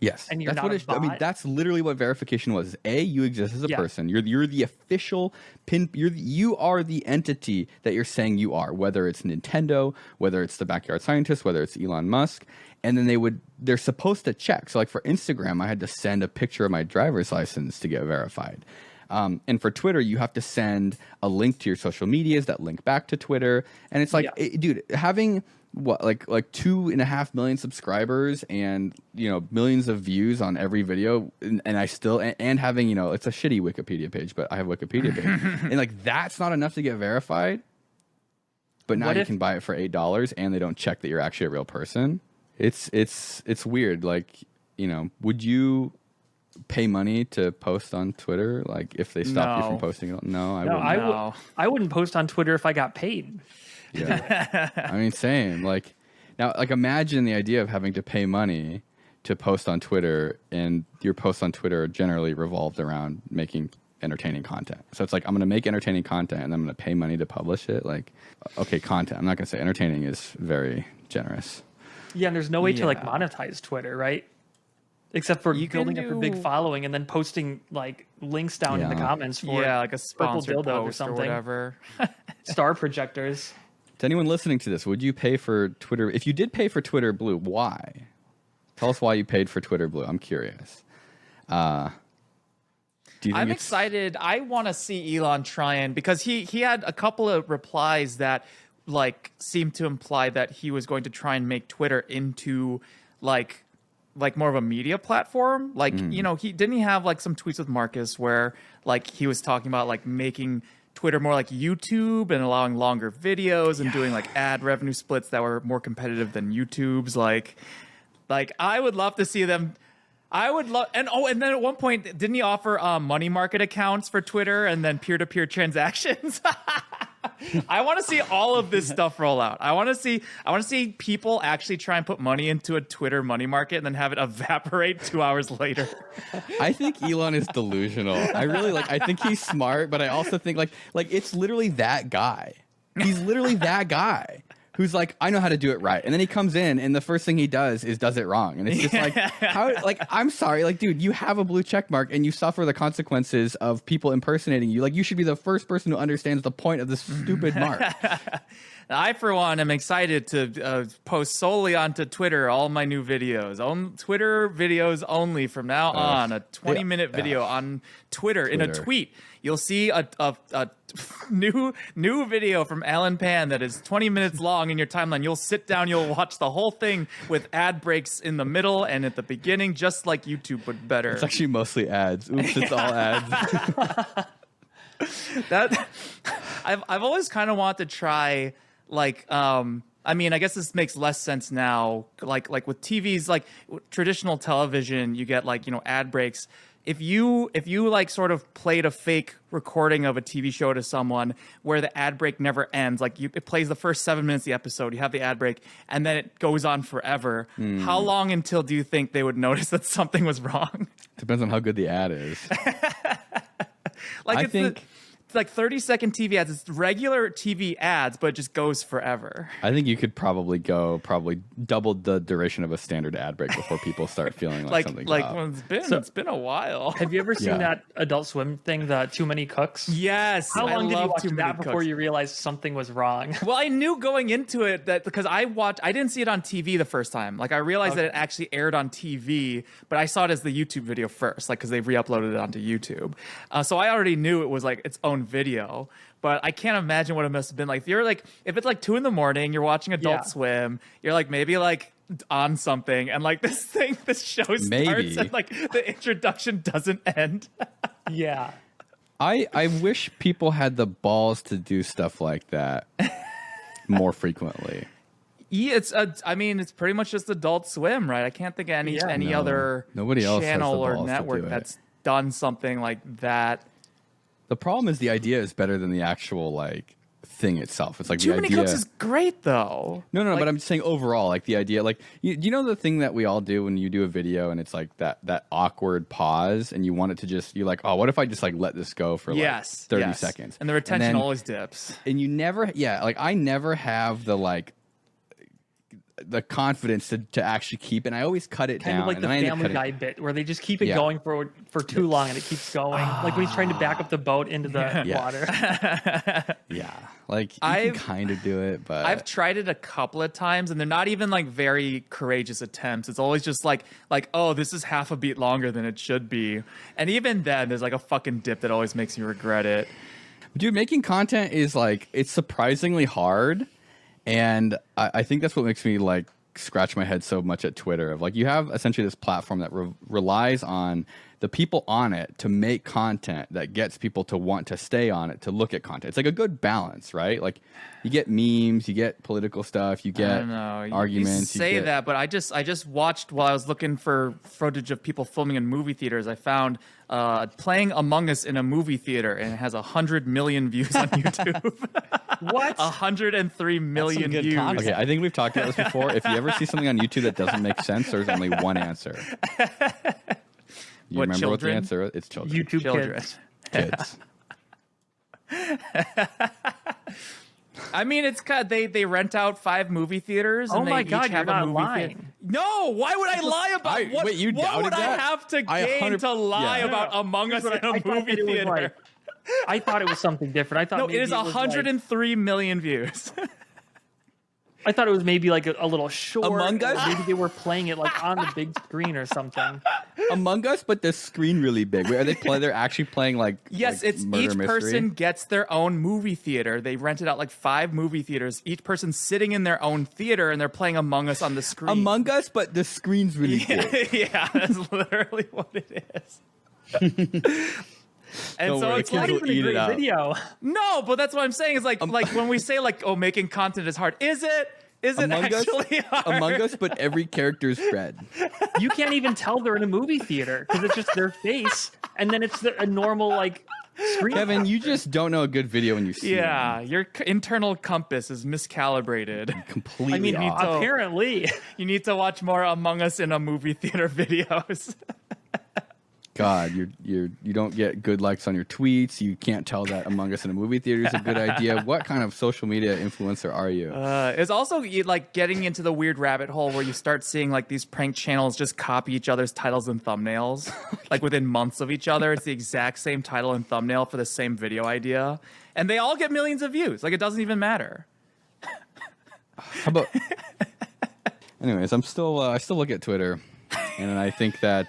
Yes, And you're that's not what a bot? that's literally what verification was. You exist as a Yeah. person. You're the official pin. You are the entity that you're saying you are. Whether it's Nintendo, whether it's the backyard scientist, whether it's Elon Musk, and then they're supposed to check. So like for Instagram, I had to send a picture of my driver's license to get verified. And for Twitter, you have to send a link to your social medias that link back to Twitter. And it's like, dude, having like 2.5 million subscribers and millions of views on every video, and I still and having it's a shitty Wikipedia page, but I have a Wikipedia page, and like that's not enough to get verified. But now you can buy it for $8, and they don't check that you're actually a real person. It's weird. Like, would you pay money to post on Twitter? Like, if they stop you from posting it? No, I wouldn't. I wouldn't post on Twitter if I got paid. Yeah. I mean, same. Like, now, like, imagine the idea of having to pay money to post on Twitter, and your posts on Twitter are generally revolved around making entertaining content. So it's like, I'm going to make entertaining content, and I'm going to pay money to publish it. Like, okay, content. I'm not going to say entertaining is very generous. Yeah, and there's no way to monetize Twitter, right? Except for building up a big following and then posting links down in the comments for like a sponsored dildo post or something. whatever. Star projectors. To anyone listening to this, would you pay for Twitter? If you did pay for Twitter Blue, why? Tell us why you paid for Twitter Blue. I'm curious. Do you think I'm excited. I want to see Elon trying, because he had a couple of replies that seemed to imply that he was going to try and make Twitter into like more of a media platform. He have some tweets with Marcus where he was talking about making Twitter more like YouTube and allowing longer videos and doing ad revenue splits that were more competitive than YouTube's. I would love to see them. I would love, and then at one point, didn't he offer money market accounts for Twitter and then peer-to-peer transactions? I want to see all of this stuff roll out. I want to see people actually try and put money into a Twitter money market and then have it evaporate 2 hours later. I think Elon is delusional. I think he's smart, but I also think it's literally that guy. He's literally that guy who's like, I know how to do it right. And then he comes in and the first thing he does it wrong. And it's just I'm sorry, dude, you have a blue check mark and you suffer the consequences of people impersonating you. You should be the first person who understands the point of this stupid mark. I, for one, am excited to post solely onto Twitter all my new videos. Twitter videos only from now on. A 20-minute video on Twitter in a tweet. You'll see a new video from Alan Pan that is 20 minutes long in your timeline. You'll sit down, you'll watch the whole thing with ad breaks in the middle and at the beginning, just like YouTube, but better. It's actually mostly ads. Oops, it's all ads. I've always kind of wanted to try I mean, I guess this makes less sense now. Like with TVs, traditional television, you get ad breaks. If you sort of played a fake recording of a TV show to someone where the ad break never ends, it plays the first 7 minutes of the episode, you have the ad break, and then it goes on forever. How long until do you think they would notice that something was wrong? Depends on how good the ad is. I think like 30-second TV ads. It's regular TV ads, but it just goes forever. I think you could probably double the duration of a standard ad break before people start feeling like something's up. When it's been a while. Have you ever seen that Adult Swim thing, the Too Many Cooks? Yes. How long did you watch Too Many that before Cooks. you realized something was wrong? Well, I knew going into it that because I didn't see it on TV the first time. Like I realized that it actually aired on TV, but I saw it as the YouTube video first, like because they re-uploaded it onto YouTube. So I already knew it was like its own video. But I can't imagine what it must have been like. If it's like 2 a.m, you're watching Adult Swim, you're like maybe like on something, and like this show starts and like the introduction doesn't end. Yeah. I wish people had the balls to do stuff like that more frequently. Yeah, it's pretty much just Adult Swim, right? I can't think of any other nobody else has the channel or balls to network do it. that's done something like that. The problem is the idea is better than the actual like thing itself. It's like Too the Many idea. Cooks is great though. No, Like- but I'm just saying overall, like the idea, like you know the thing that we all do when you do a video and it's like that awkward pause and you want it to just you're like, oh, what if I just like let this go for like 30 seconds, and the retention then- always dips. and you never, like I never have the confidence to actually keep it. And I always cut it Kind down. of like and the then I end up Family cutting- Guy bit where they just keep it Yeah. going for too long and it keeps going. Like when he's trying to back up the boat into the Yeah. water. Yeah, like you I've- can kind of do it, but I've tried it a couple of times, and they're not even like very courageous attempts. It's always just like, oh, this is half a beat longer than it should be, and even then, there's like a fucking dip that always makes me regret it. dude, making content is like it's surprisingly hard, and I think that's what makes me like scratch my head so much at Twitter. Of like you have essentially this platform that relies on the people on it to make content that gets people to want to stay on it, to look at content. It's like a good balance, right? Like you get memes, you get political stuff, you I get don't know. arguments. You say you get, that, but I just watched while I was looking for footage of people filming in movie theaters. I found playing Among Us in a movie theater, and it has 100 million views on YouTube. What? 103 million good views. content. Okay, I think we've talked about this before. If you ever see something on YouTube that doesn't make sense, there's only one answer. You What, remember what the children? answer is? It's children. YouTube Children. kids. Kids. I mean, it's kind of, they rent out 5 movie theaters. Oh and they my each God, have you're a not movie lying. theater. No, why would I lie about what? wait, you what doubted would that? I have to I gain 100 to lie yeah. about Among Us in a movie theater? I thought it was something different. I thought No, maybe it is was 103 million views. I thought it was maybe like a little short. Among Us? or maybe they were playing it like on the big screen or something. Among Us, but the screen really big. Where they're actually playing like Yes, like it's murder each mystery. person gets their own movie theater. They rented out like 5 movie theaters. Each person sitting in their own theater, and they're playing Among Us on the screen. Among Us, but the screen's really big. Yeah, that's literally what it is. And Don't so worry, it's kids like, will Not even a eat it great out. video. no, but that's what I'm saying is like when we say like, oh, making content is hard. Is it? Is it Among Us, actually hard? Among Us, but every character is red. You can't even tell they're in a movie theater because it's just their face, and then it's a normal like screen. Kevin, you just don't know a good video when you see Yeah, them. your internal compass is miscalibrated. Completely I mean, off. apparently. You need to watch more Among Us in a movie theater videos. God, you don't get good likes on your tweets. You can't tell that Among Us in a movie theater is a good idea. What kind of social media influencer are you? It's also like getting into the weird rabbit hole where you start seeing like these prank channels just copy each other's titles and thumbnails, like within months of each other. It's the exact same title and thumbnail for the same video idea, and they all get millions of views. Like it doesn't even matter. How about? Anyways, I still look at Twitter, and I think that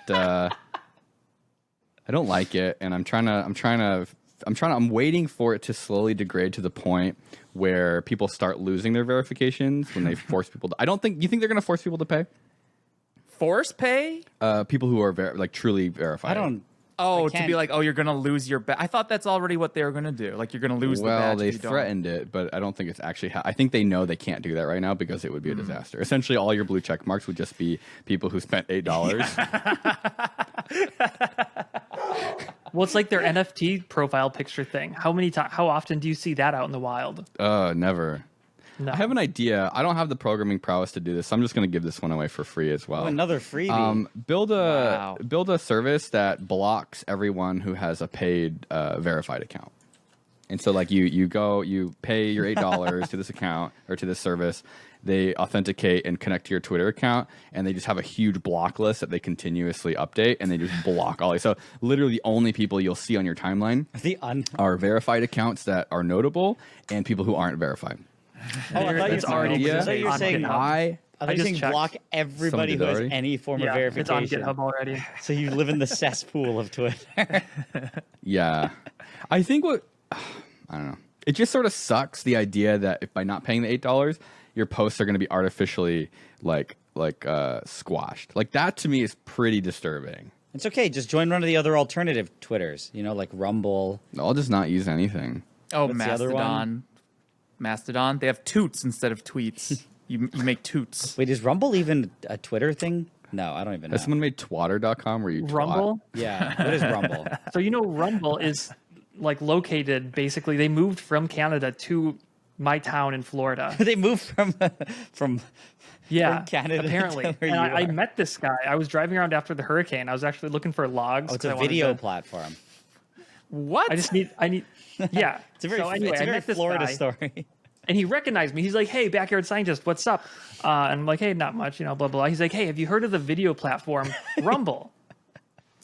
I don't like it, and I'm waiting for it to slowly degrade to the point where people start losing their verifications when they force people to. You think they're going to force people to pay? Force pay? People who are truly verified. I don't. Oh, I to be can't- like, oh, you're gonna lose your badge. I thought that's already what they were gonna do. Like you're gonna lose the badge. Well, they if you don't. threatened it, but I don't think it's actually. I think they know they can't do that right now because it would be a disaster. Essentially, all your blue check marks would just be people who spent $8. Well, it's like their NFT profile picture thing. How often do you see that out in the wild? Never. No. I have an idea. I don't have the programming prowess to do this, so I'm just going to give this one away for free as well. Oh, another freebie. Build Wow. a service that blocks everyone who has a paid verified account. And so like you pay your $8 to this account or to this service. They authenticate and connect to your Twitter account, and they just have a huge block list that they continuously update, and they just block all. So literally, the only people you'll see on your timeline are verified accounts that are notable and people who aren't verified. Oh, I thought It's already you were on saying GitHub. I I was just saying checked. block everybody Some who did has already? any form of Yeah, it's verification. on GitHub already. So you live in the cesspool of Twitter. Yeah, I think I don't know. It just sort of sucks the idea that if by not paying the $8, your posts are going to be artificially squashed. Like that to me is pretty disturbing. It's okay. Just join one of the other alternative Twitters. Like Rumble. I'll just not use anything. Oh, What's the other one? Mastodon. Mastodon. They have toots instead of tweets. You make toots. Wait, is Rumble even a Twitter thing? No, I don't even know. Has someone made twatter.com where you twat? Rumble. Yeah, what is Rumble? So Rumble is like located basically. They moved from Canada to my town in Florida. They moved from Yeah, Canada apparently. to where And you I are. met this guy. I was driving around after the hurricane. I was actually looking for logs. Oh, it's 'cause a I wanted video to- platform. What? I need. Yeah. It's a very, So anyway, it's a I very met this Florida guy, story. and he recognized me. He's like, "Hey, backyard scientist, what's up?" And I'm like, "Hey, not much, blah blah blah." He's like, "Hey, have you heard of the video platform Rumble?"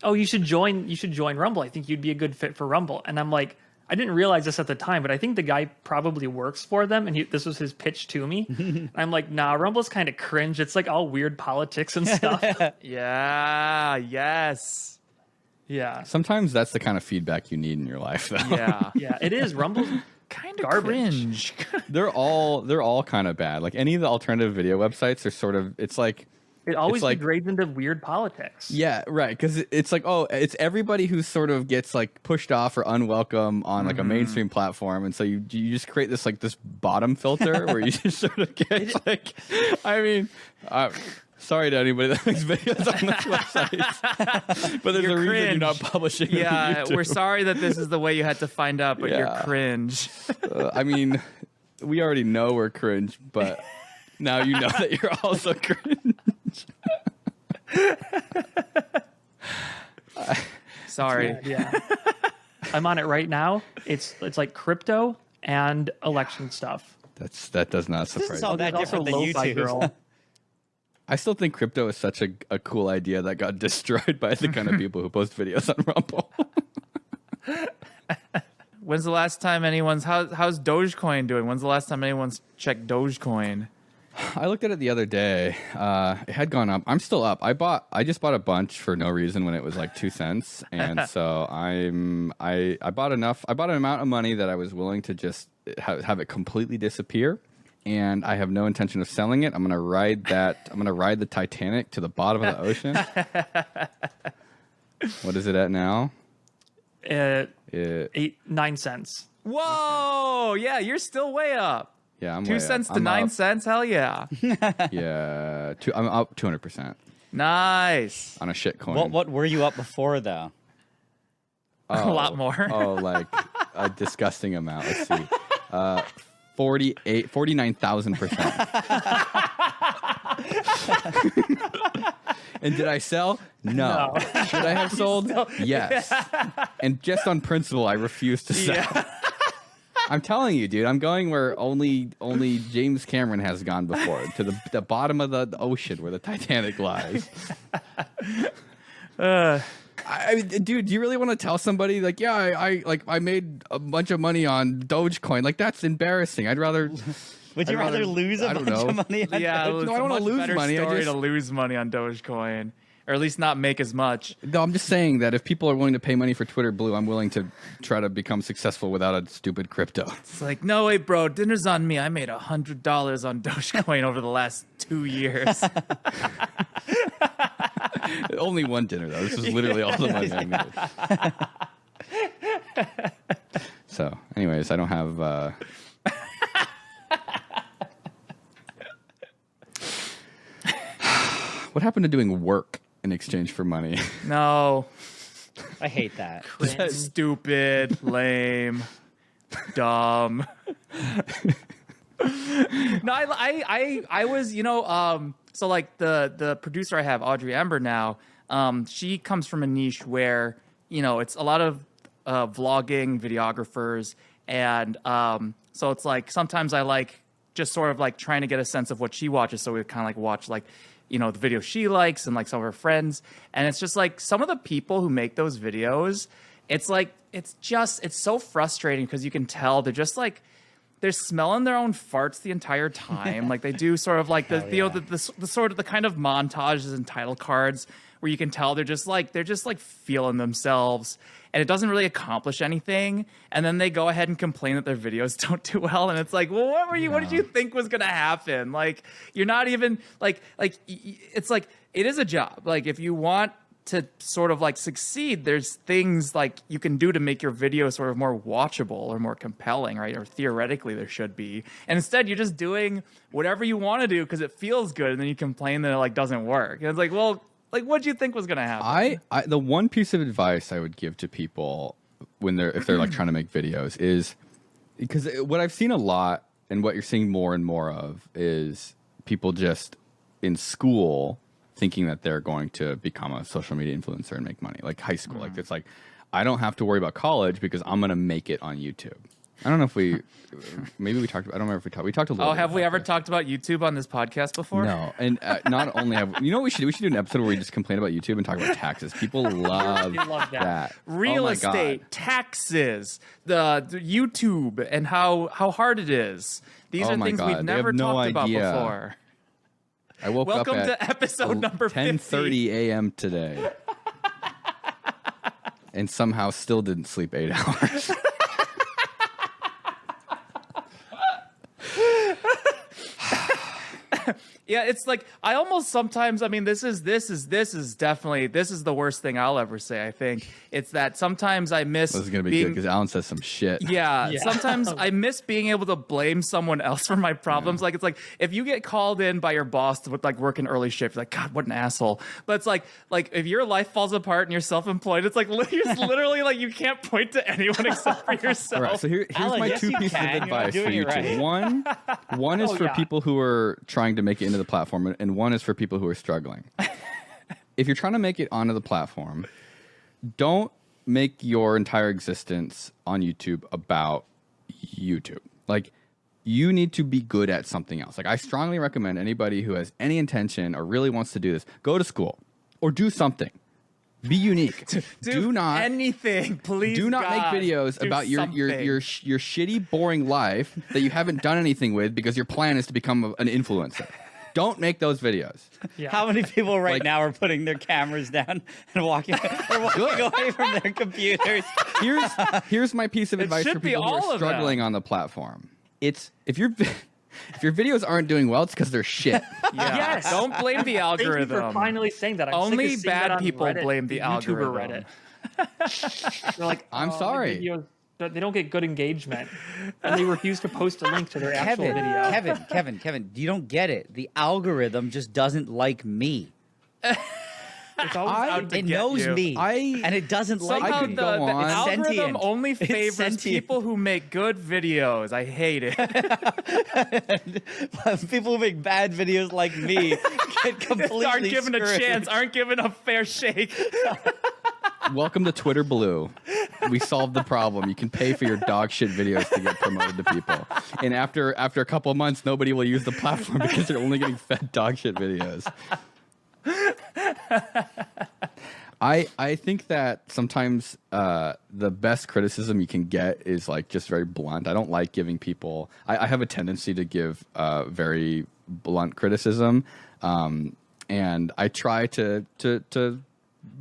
"Oh, you should join. You should join Rumble. I think you'd be a good fit for Rumble." And I'm like, I didn't realize this at the time, but I think the guy probably works for them, and this was his pitch to me. I'm like, "Nah, Rumble's kind of cringe. It's like all weird politics and stuff." Yeah. Yes. Yeah, Sometimes that's the kind of feedback you need in your life, though. Yeah. yeah, it is. Rumble's Kind of Garbage. cringe. they're all kind of bad. Like any of the alternative video websites are sort of. It's like. it always like- degrades into weird politics. Yeah, right. Because it's like, it's everybody who sort of gets like pushed off or unwelcome on like a mainstream platform, and so you just create this like this bottom filter where you just sort of get like, I mean, sorry to anybody that makes videos on this website, but there's You're a reason you're not cringe. publishing. them to Yeah, YouTube. we're sorry that this is the way you had to find out, but you're Yeah. cringe. I mean, we already know we're cringe, but now you know that you're also cringe. Sorry. Yeah. I'm on it right now. It's like crypto and election stuff. That does not This surprise is me. all that There's also different than Lo-Fi YouTube. Girl. I still think crypto is such a cool idea that got destroyed by the kind of people who post videos on Rumble. When's the last time how's Dogecoin doing? When's the last time anyone's checked Dogecoin? I looked at it the other day. It had gone up. I'm still up. I just bought a bunch for no reason when it was like 2 cents, and so I bought enough. I bought an amount of money that I was willing to just have it completely disappear, and I have no intention of selling it. I'm gonna ride the Titanic to the bottom of the ocean. What is it at now? 9 cents. Whoa! Yeah, you're still way up. Yeah, I'm 2 way cents up. to I'm 9 up. cents? Hell yeah. Yeah, I'm up 200% Nice. on a shit coin. What were you up before though? A lot more. Oh, like a disgusting amount. Let's see. 49,000%. And did I sell? No. Should I have sold? Yes. And just on principle, I refuse to sell. I'm telling you, dude. I'm going where only James Cameron has gone before, to the bottom of the ocean where the Titanic lies. I mean, dude, do you really want to tell somebody like, yeah, I made a bunch of money on Dogecoin? Like, that's embarrassing. I'd rather. Would you I'd rather lose a I don't bunch know. of money? On Yeah, Doge? it's No, I a don't wanna much lose better money, I story just- to lose money on Dogecoin, or at least not make as much. No, I'm just saying that if people are willing to pay money for Twitter Blue, I'm willing to try to become successful without a stupid crypto. It's like, no, wait, bro, dinner's on me. I made $100 on Dogecoin over the last 2 years. Only one dinner though. This is literally all the money I made. So, anyways, I don't have. What happened to doing work in exchange for money? No, I hate that. stupid, lame, dumb. No, I was, so like the producer I have, Audrey Ember now, she comes from a niche where, it's a lot of vlogging videographers, And so it's like sometimes I like just sort of like trying to get a sense of what she watches. So we kind of like watch like, you know, the video she likes and like some of her friends. And it's just like some of the people who make those videos, it's like, it's so frustrating because you can tell they're just like, they're smelling their own farts the entire time. Like they do sort of like the sort of the kind of montages and title cards where you can tell they're just like feeling themselves, and it doesn't really accomplish anything. And then they go ahead and complain that their videos don't do well, and it's like, well, what did you think was gonna happen? Like you're not even like it's like it is a job. Like if you want to sort of like succeed, there's things like you can do to make your video sort of more watchable or more compelling, right? Or theoretically there should be. And instead you're just doing whatever you want to do because it feels good, and then you complain that it like doesn't work. And it's like, well, like what do you think was going to happen? I the one piece of advice I would give to people if they're like trying to make videos is, because what I've seen a lot and what you're seeing more and more of is people just in school thinking that they're going to become a social media influencer and make money, like high school. Like it's like, I don't have to worry about college because I'm going to make it on YouTube. I don't know if maybe we talked about, I don't remember if we talked a little bit. Oh, have we about ever this. talked about YouTube on this podcast before? No. And not only you know what we should do an episode where we just complain about YouTube and talk about taxes. People love, love that. Real Oh my estate, God. taxes, the YouTube, and how hard it is. These Oh are my things God, we've they never have no talked idea. about before. I woke Welcome up at to episode number 50. 10:30 a.m. today. And somehow still didn't sleep 8 hours. Yeah, it's like I almost sometimes. I mean, this is definitely the worst thing I'll ever say. I think it's that sometimes I miss. This is gonna be being, good because Alan says some shit. Yeah, sometimes I miss being able to blame someone else for my problems. Like it's like if you get called in by your boss to like work an early shift, you're like, God, what an asshole. But it's like if your life falls apart and you're self-employed, it's like you're literally like you can't point to anyone except for yourself. All right, so here's Alan, my yes, two you pieces can. of You're advice for doing you it two. right. One is Oh, for yeah. people who are trying to make it into the platform, and one is for people who are struggling. If you're trying to make it onto the platform, don't make your entire existence on YouTube about YouTube. Like, you need to be good at something else. Like, I strongly recommend anybody who has any intention or really wants to do this, go to school or do something. Be unique. Do not anything, please. do not God, make videos do about your something. shitty, boring life that you haven't done anything with because your plan is to become an influencer. Don't make those videos. Yeah. How many people right Like- now are putting their cameras down and walking away from their computers? Here's my piece of advice should for be people who all are of them. struggling on the platform. It's if your videos aren't doing well, it's because they're shit. Yeah. Yes. Don't blame the Thank you for algorithm. finally saying that. I'm sick Only of seeing bad that on people Reddit, blame the YouTuber algorithm. Reddit. They're like, I'm "Oh, the sorry." videos, they don't get good engagement, and they refuse to post a link to their actual video. Kevin, you don't get it. The algorithm just doesn't like me. It's always out to It get knows you. me, and it doesn't like Somehow could me. the go on. It's algorithm sentient. only It's favors sentient. people who make good videos. I hate it. People who make bad videos like me get completely aren't given a screwed. chance, aren't given a fair shake. Welcome to Twitter Blue. We solved the problem. You can pay for your dog shit videos to get promoted to people. And after a couple of months, nobody will use the platform because they're only getting fed dog shit videos. I think that sometimes the best criticism you can get is like just very blunt. I don't like giving people. I have a tendency to give very blunt criticism, and I try to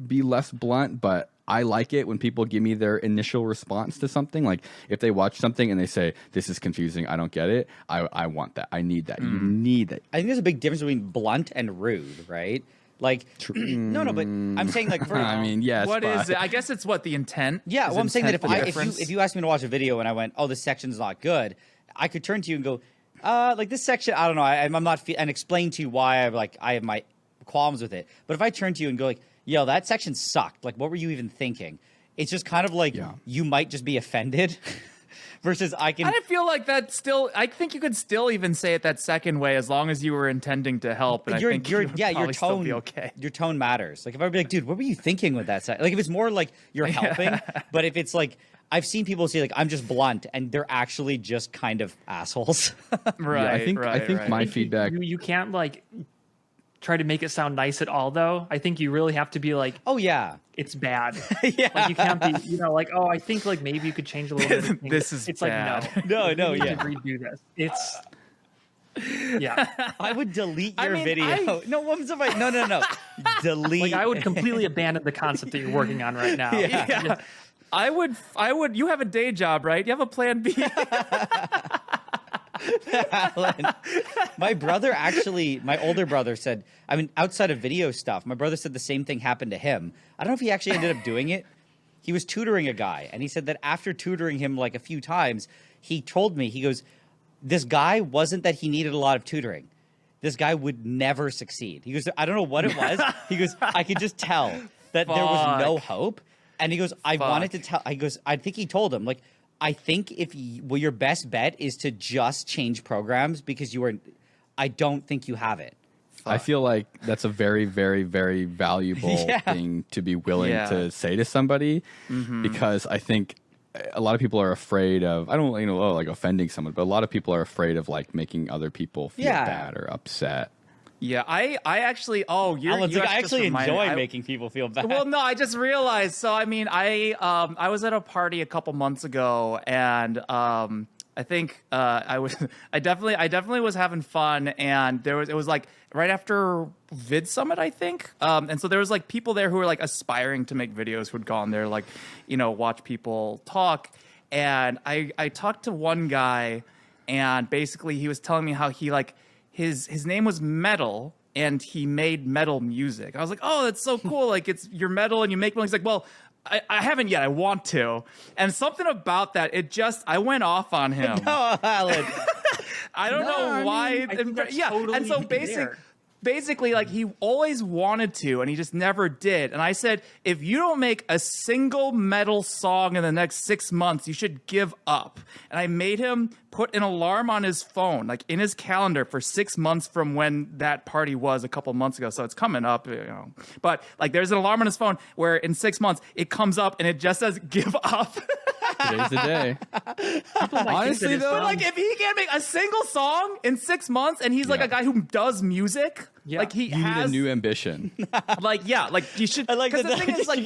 be less blunt, but I like it when people give me their initial response to something. Like if they watch something and they say, this is confusing, I don't get it. I want that. I need that. You need that. I think there's a big difference between blunt and rude, right? Like, no, but I'm saying like, I mean, yes. What but is it? I guess it's what the intent. yeah, is well, I'm saying that intent if you asked me to watch a video and I went, oh, this section's not good, I could turn to you and go, like this section, I don't know, I'm not, and explain to you why I have my qualms with it. But if I turn to you and go like, yo, that section sucked. Like, what were you even thinking? It's just kind of like Yeah. you might just be offended. versus I can. I feel like that still. I think you could still even say it that second way as long as you were intending to help. And I think you would probably still be okay. Your tone matters. Like if I would be like, dude, what were you thinking with that side? Like if it's more like you're helping, but if it's like I've seen people say like I'm just blunt, and they're actually just kind of assholes. Right. Yeah, I think my feedback. You can't like try to make it sound nice at all, though. I think you really have to be like, Oh yeah, it's bad. yeah. Like you can't be, like, oh, I think like maybe you could change a little bit. Of things. This is it's bad. like no, No, you need yeah. to redo this. It's yeah. I would delete I your mean, video. No, what was I? No. Delete. Like I would completely abandon the concept that you're working on right now. Yeah. I would. You have a day job, right? You have a plan B. Alan. My brother actually, my older brother said, I mean, outside of video stuff, my brother said the same thing happened to him. I don't know if he actually ended up doing it. He was tutoring a guy, and he said that after tutoring him like a few times, he told me, he goes, this guy wasn't that he needed a lot of tutoring. This guy would never succeed. He goes, I don't know what it was. He goes, I could just tell that there was no hope. And he goes, I wanted to tell, he goes, I think he told him, like, I think your best bet is to just change programs because I don't think you have it. I feel like that's a very, very, very valuable thing to be willing to say to somebody, because I think a lot of people are afraid of, I don't like offending someone, but a lot of people are afraid of like making other people feel bad or upset. Yeah, I actually. Oh, Alan's like, I actually enjoy me. making people feel bad. Well, no, I just realized. So, I mean, I was at a party a couple months ago, and I think I definitely was having fun, and it was like right after Vid Summit, I think, and so there was like people there who were like aspiring to make videos who'd gone there, like, watch people talk, and I talked to one guy, and basically he was telling me how he like. His name was Metal, and he made metal music. I was like, oh, that's so cool. Like, you're metal and you make metal. He's like, well, I haven't yet. I want to. And something about that, I went off on him. No, Alan. I don't know why. I think that's totally and so basically, like, he always wanted to, and he just never did. And I said, if you don't make a single metal song in the next 6 months, you should give up. And I made him put an alarm on his phone, like in his calendar, for 6 months from when that party was a couple months ago. So it's coming up, But like, there's an alarm on his phone where in 6 months it comes up and it just says "give up." Today's the day. Honestly, But like, if he can't make a single song in 6 months, and he's like a guy who does music, like he You need has a new ambition. like you should. I like because the thing is, like,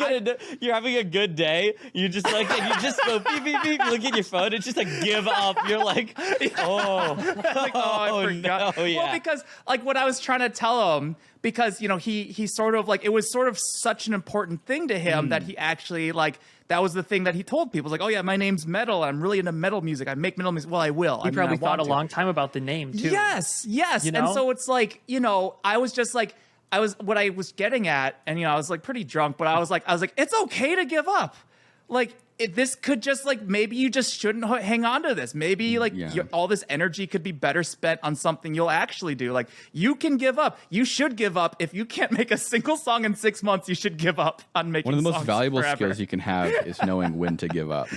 you're having a good day. You just like, and you just go beep, beep, beep, look at your phone. It's just like, give up. You're like, oh, like, I forgot. no, yeah. Well, because like what I was trying to tell him, because he sort of like, it was sort of such an important thing to him that he actually like. That was the thing that he told people. Like, oh yeah, my name's Metal. I'm really into metal music. I make metal music. Well, I will. He probably thought a long time about the name too. Yes. And know? so it's like, I was just like, what I was getting at, and I was like pretty drunk, but I was like, it's okay to give up. Like, this could just like, maybe you just shouldn't hang on to this. Maybe like all this energy could be better spent on something you'll actually do. Like, you can give up. You should give up. If you can't make a single song in 6 months, you should give up on making songs. One of the most valuable forever. skills you can have is knowing when to give up.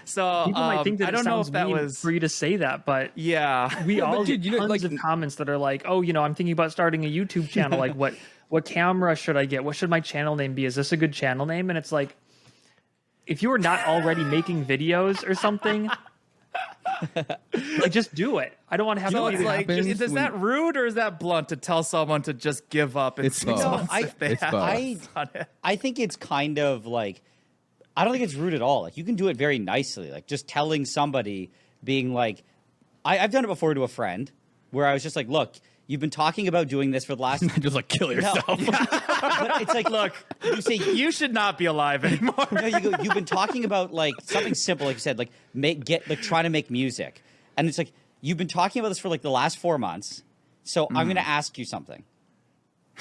So People might think that I it don't know sounds if that mean was for you to say that, but yeah. we all dude, get tons of comments that are like, oh, I'm thinking about starting a YouTube channel. Like, what camera should I get? What should my channel name be? Is this a good channel name? And it's like, if you are not already making videos or something, like, just do it. I don't want to have So to it's be like, is that rude or is that blunt to tell someone to just give up in It's 6 both. months if they It's have both. done it? I think it's kind of like, I don't think it's rude at all. Like, you can do it very nicely. Like, just telling somebody, being like, I've done it before to a friend where I was just like, look, you've been talking about doing this for the last. Just like kill yourself. But it's like, Look, you say, you should not be alive anymore. no, you go, you've been talking about like something simple, like you said, like trying to make music. And it's like, you've been talking about this for like the last 4 months. So I'm going to ask you something.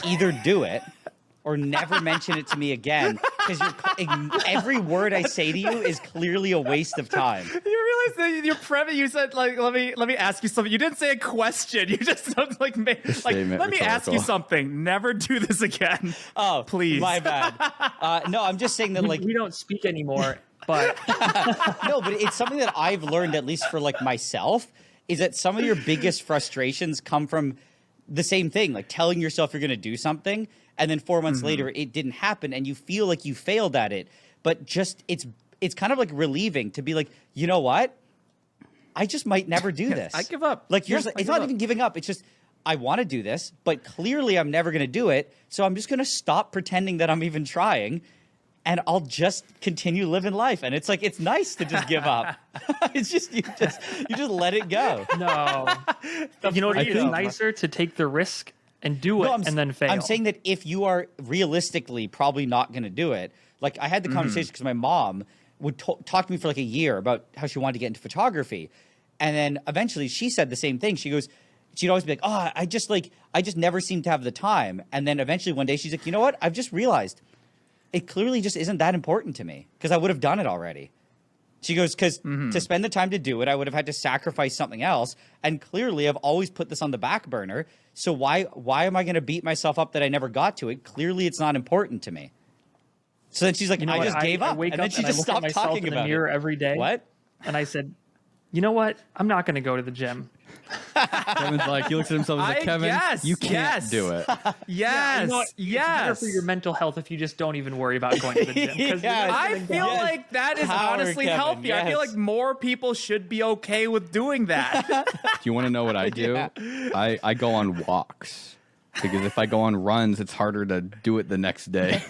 Either do it or never mention it to me again, because every word I say to you is clearly a waste of time. You realize that your premise, you said, like, let me ask you something. You didn't say a question. You just like, statement let me ask you rhetorical. something. Never do this again. Oh, Please. my bad. No, I'm just saying that, like, we don't speak anymore But No, but it's something that I've learned, at least for like myself, is that some of your biggest frustrations come from the same thing, like telling yourself you're going to do something, and then 4 months later it didn't happen, and you feel like you failed at it. But just it's kind of like relieving to be like, you know what? I just might never do this. I give up. Like Yes, it's I give not up. even giving up. It's just I want to do this, but clearly I'm never going to do it. So I'm just going to stop pretending that I'm even trying, and I'll just continue living life. And it's like it's nice to just give up. It's just you just let it go. no, you know what? It's freedom. nicer to take the risk and do it No, and then fail. I'm saying that if you are realistically probably not going to do it, like I had the conversation because my mom would talk to me for like a year about how she wanted to get into photography. And then eventually she said the same thing. She goes, she'd always be like, oh, I just never seem to have the time. And then eventually one day she's like, you know what? I've just realized it clearly just isn't that important to me because I would have done it already. She goes, because to spend the time to do it, I would have had to sacrifice something else. And clearly I've always put this on the back burner. So why am I going to beat myself up that I never got to it? Clearly it's not important to me. So then she's like, You know I what? just gave up. wake And then up she and just I look at stopped myself talking in the about mirror it. every day. What? And I said, you know what? I'm not going to go to the gym. Kevin's like, he looks at himself and he's like, Kevin, yes, you can't yes. do it. Yes, You know what? It's better for your mental health if you just don't even worry about going to the gym. 'cause you're Yes. not I gonna feel go. like that is Power, honestly Kevin, healthier. I feel yes. like more people should be okay with doing that. Do you want to know what I do? Yeah. I go on walks because if I go on runs, it's harder to do it the next day.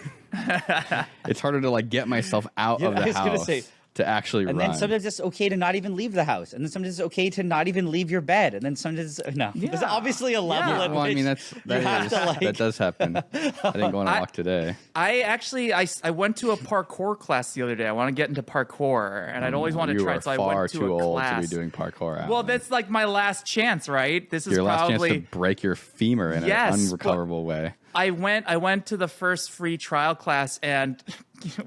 It's harder to like get myself out Yeah, of I the was gonna house say- to actually And run. then sometimes it's okay to not even leave the house. And then sometimes it's okay to not even leave your bed. And then sometimes no. There's obviously a level Yeah. at well, I which mean you that have to like that does happen. I didn't go on a walk today. I actually I went to a parkour class the other day. I want to get into parkour, and I'd always wanted to You try are it, so I far went to too a old class. to be doing parkour. Alan. Well, that's like my last chance, right? This is your last probably chance to break your femur in Yes, an but- unrecoverable way. I went to the first free trial class, and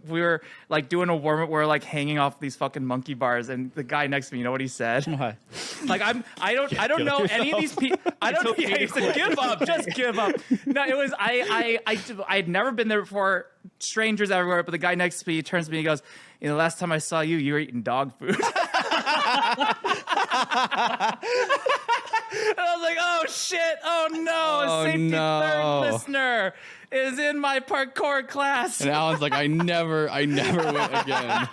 we were like doing a warm up. We're like hanging off these fucking monkey bars, and the guy next to me, you know what he said? What? Like I don't know any of these people. I don't. Yeah, he said, "Give up, just give up." No, it was I had never been there before. Strangers everywhere, but the guy next to me turns to me, and he goes, "You know, last time I saw you, you were eating dog food." And I was like, "Oh shit! Oh no! Oh, A 63rd no. listener is in my parkour class." And Alan's like, I never went again.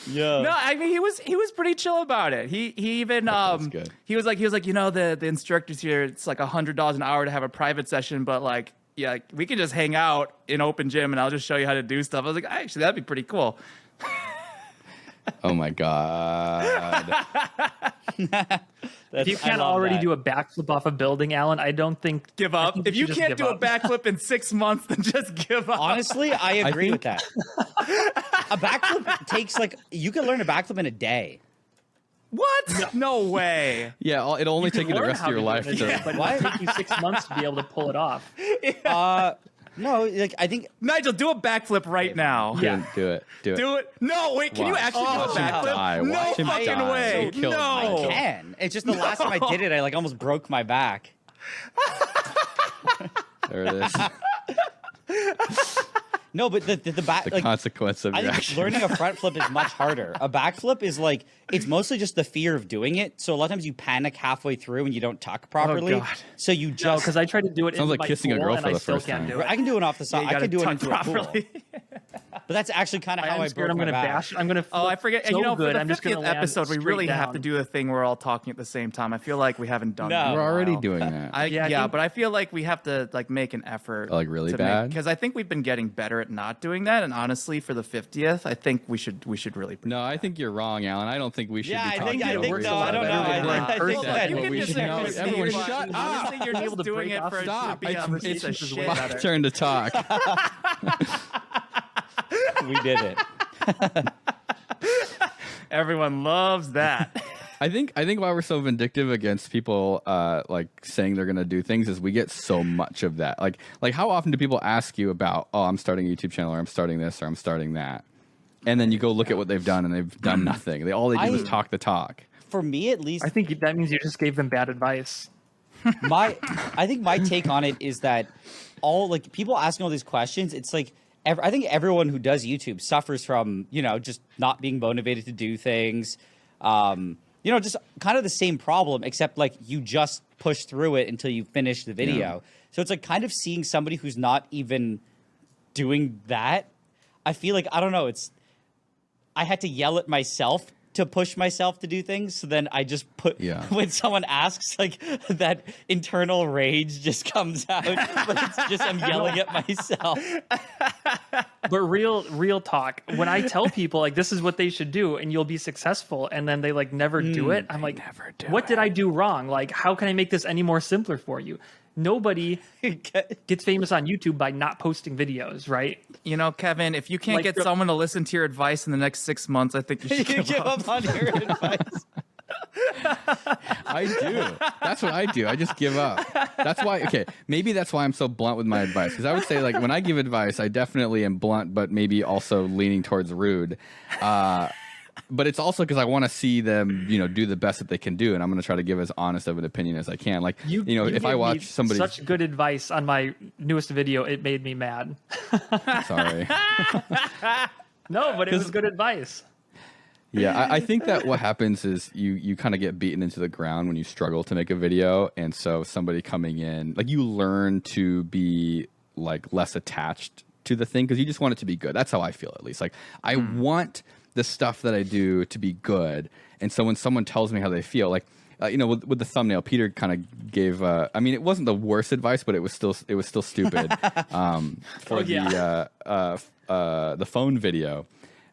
Yeah. No, I mean he was pretty chill about it. He even sounds good. he was like you know the instructors here, it's like $100 an hour to have a private session, but like yeah, we can just hang out in open gym and I'll just show you how to do stuff. I was like, actually that'd be pretty cool. Oh my god. If you can't already do a backflip off a building, Alan, I don't think Give I up. think If you should just can't give do a up. backflip in 6 months, then just give up. Honestly, I agree with think- that. A backflip takes like you can learn a backflip in a day. What? No way. Yeah, it'll only take you the Learn rest how of your to do life it, to. but it'll take you 6 months to be able to pull it off. No, like I think Nigel, do a backflip right now. Yeah. Do it. Do it. No, wait, can you Watch. actually Watch do a him backflip? die. No Watch him fucking die. way. He'll kill him. I No. can. It's just the last time I did it, I like almost broke my back. There it is. No, but the back The like consequence of I your think action. learning a front flip is much harder. A back flip is like it's mostly just the fear of doing it. So a lot of times you panic halfway through and you don't tuck properly. God. So you No, just because I tried to do it Sounds in like my kissing a pool, girl and for I the still first can't time. do it. I can do it off the side. You I gotta can do it tuck into a pool. properly. But that's actually kind of how I I'm scared broke I'm my gonna back. bash. I'm gonna. Oh, I flip forget. So And you know, good, for the I'm just gonna 50th land episode, we straight really have down. to do a thing where we're all talking at the same time. I feel like we haven't done No. that. in a We're already while. doing that. Yeah, I Yeah, think- but I feel like we have to like make an effort. Like, really bad? Because I think we've been getting better at not doing that. And honestly, for the 50th, I think we should really. No, I think you're wrong, Alan. I don't think we should Yeah, be I talking think- I over think each no, I other. don't know. I think- I think that- You What can we just should know is everyone but shut up. honestly, you're Being just able to doing break it off for it to Stop. be a It's piece of is shit. way my better. turn to talk. We did it. Everyone loves that. I think why we're so vindictive against people like saying they're gonna do things is we get so much of that. Like how often do people ask you about, oh, I'm starting a YouTube channel, or I'm starting this, or I'm starting that, and then you go look at what they've done and they've done nothing. All they do is talk the talk. For me, at least, I think that means you just gave them bad advice. I think my take on it is that all like people asking all these questions, it's like I think everyone who does YouTube suffers from, just not being motivated to do things. Just kind of the same problem, except like you just push through it until you finish the video. Yeah. So it's like kind of seeing somebody who's not even doing that. I feel like, I don't know, I had to yell at myself to push myself to do things. So then I just when someone asks, like, that internal rage just comes out, but it's just I'm yelling at myself. But real talk, when I tell people like this is what they should do and you'll be successful, and then they like never do it, I'm like, what did I do wrong? Like, how can I make this any more simpler for you? Nobody gets famous on YouTube by not posting videos, right? Kevin, if you can't get someone to listen to your advice in the next 6 months, I think you should give up on your advice. I do. That's what I do. I just give up. That's why. Okay, maybe that's why I'm so blunt with my advice. Because I would say, like, when I give advice, I definitely am blunt, but maybe also leaning towards rude. But it's also because I want to see them, do the best that they can do, and I'm going to try to give as honest of an opinion as I can. Like, if I watch somebody such good advice on my newest video, it made me mad. Sorry. No, but it was good advice. Yeah, I think that what happens is you kind of get beaten into the ground when you struggle to make a video, and so somebody coming in, like, you learn to be like less attached to the thing because you just want it to be good. That's how I feel, at least. Like, I want the stuff that I do to be good, and so when someone tells me how they feel, like, with the thumbnail, Peter kind of gave. I mean, it wasn't the worst advice, but it was still stupid. For the phone video,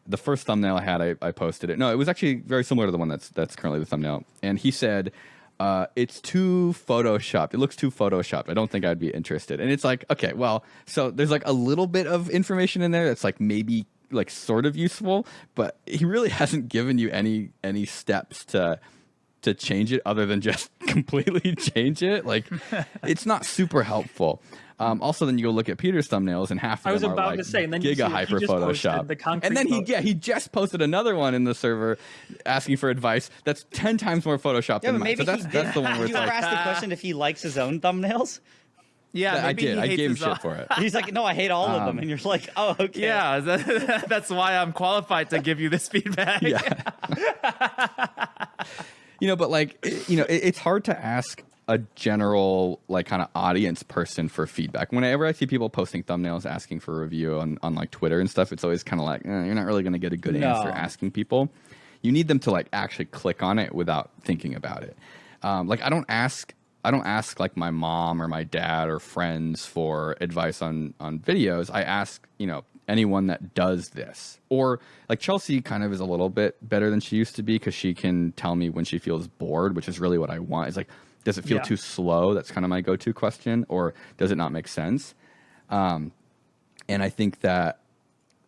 the first thumbnail I had, I posted it. No, it was actually very similar to the one that's currently the thumbnail. And he said, it's too photoshopped. It looks too photoshopped. I don't think I'd be interested. And it's like, okay, well, so there's like a little bit of information in there that's like maybe like sort of useful, but he really hasn't given you any steps to change it other than just completely change it. Like, it's not super helpful. Also, then you go look at Peter's thumbnails, and half of them are like giga hyper Photoshop. And then he just posted another one in the server asking for advice that's 10 times more Photoshop than mine. So that's the one where it's you ever like, asked the question if he likes his own thumbnails? Yeah, I did. I gave him shit for it. He's like, no, I hate all of them. And you're like, oh, okay. Yeah, that's why I'm qualified to give you this feedback. Yeah. But like, it's hard to ask a general, like, kind of audience person for feedback. Whenever I see people posting thumbnails asking for a review on like Twitter and stuff, it's always kind of like, you're not really going to get a good answer asking people. You need them to like actually click on it without thinking about it. Like, I don't ask like my mom or my dad or friends for advice on videos. I ask, anyone that does this. Or like Chelsea kind of is a little bit better than she used to be because she can tell me when she feels bored, which is really what I want. It's like, does it feel too slow? That's kind of my go-to question. Or does it not make sense? And I think that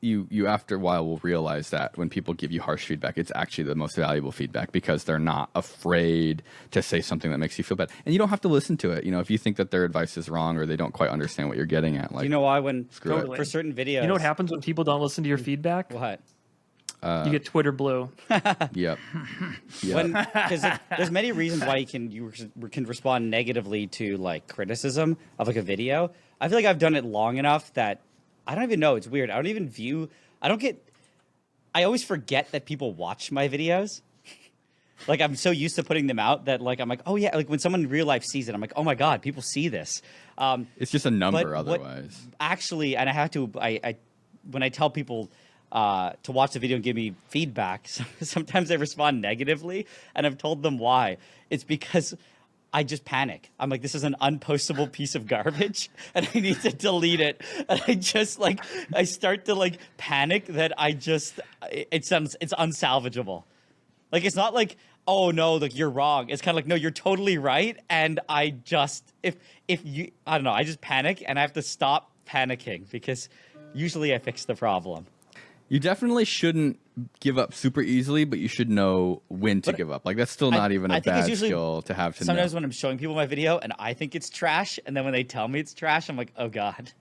you after a while will realize that when people give you harsh feedback, it's actually the most valuable feedback because they're not afraid to say something that makes you feel bad. And you don't have to listen to it. If you think that their advice is wrong or they don't quite understand what you're getting at, like, you know why Totally. for certain videos, You know what happens when people don't listen to your feedback? What? You get Twitter blue. Yep. Because there's many reasons why you can respond negatively to like criticism of like a video. I feel like I've done it long enough that I don't even know. It's weird. I always forget that people watch my videos. Like, I'm so used to putting them out that like I'm like, oh yeah, like when someone in real life sees it, I'm like, oh my god, people see this. It's just a number otherwise. Actually, and I have to, when I tell people to watch the video and give me feedback, sometimes they respond negatively, and I've told them why. It's because I just panic. I'm like, this is an unpostable piece of garbage, and I need to delete it. And I just like, I start to like panic that it's unsalvageable. Like, it's not like, oh no, like you're wrong. It's kind of like, no, you're totally right. And I just, I don't know, I just panic, and I have to stop panicking because usually I fix the problem. You definitely shouldn't give up super easily, but you should know when to give up. Like, that's still not even a bad skill to have to know. Sometimes when I'm showing people my video and I think it's trash, and then when they tell me it's trash, I'm like, oh god,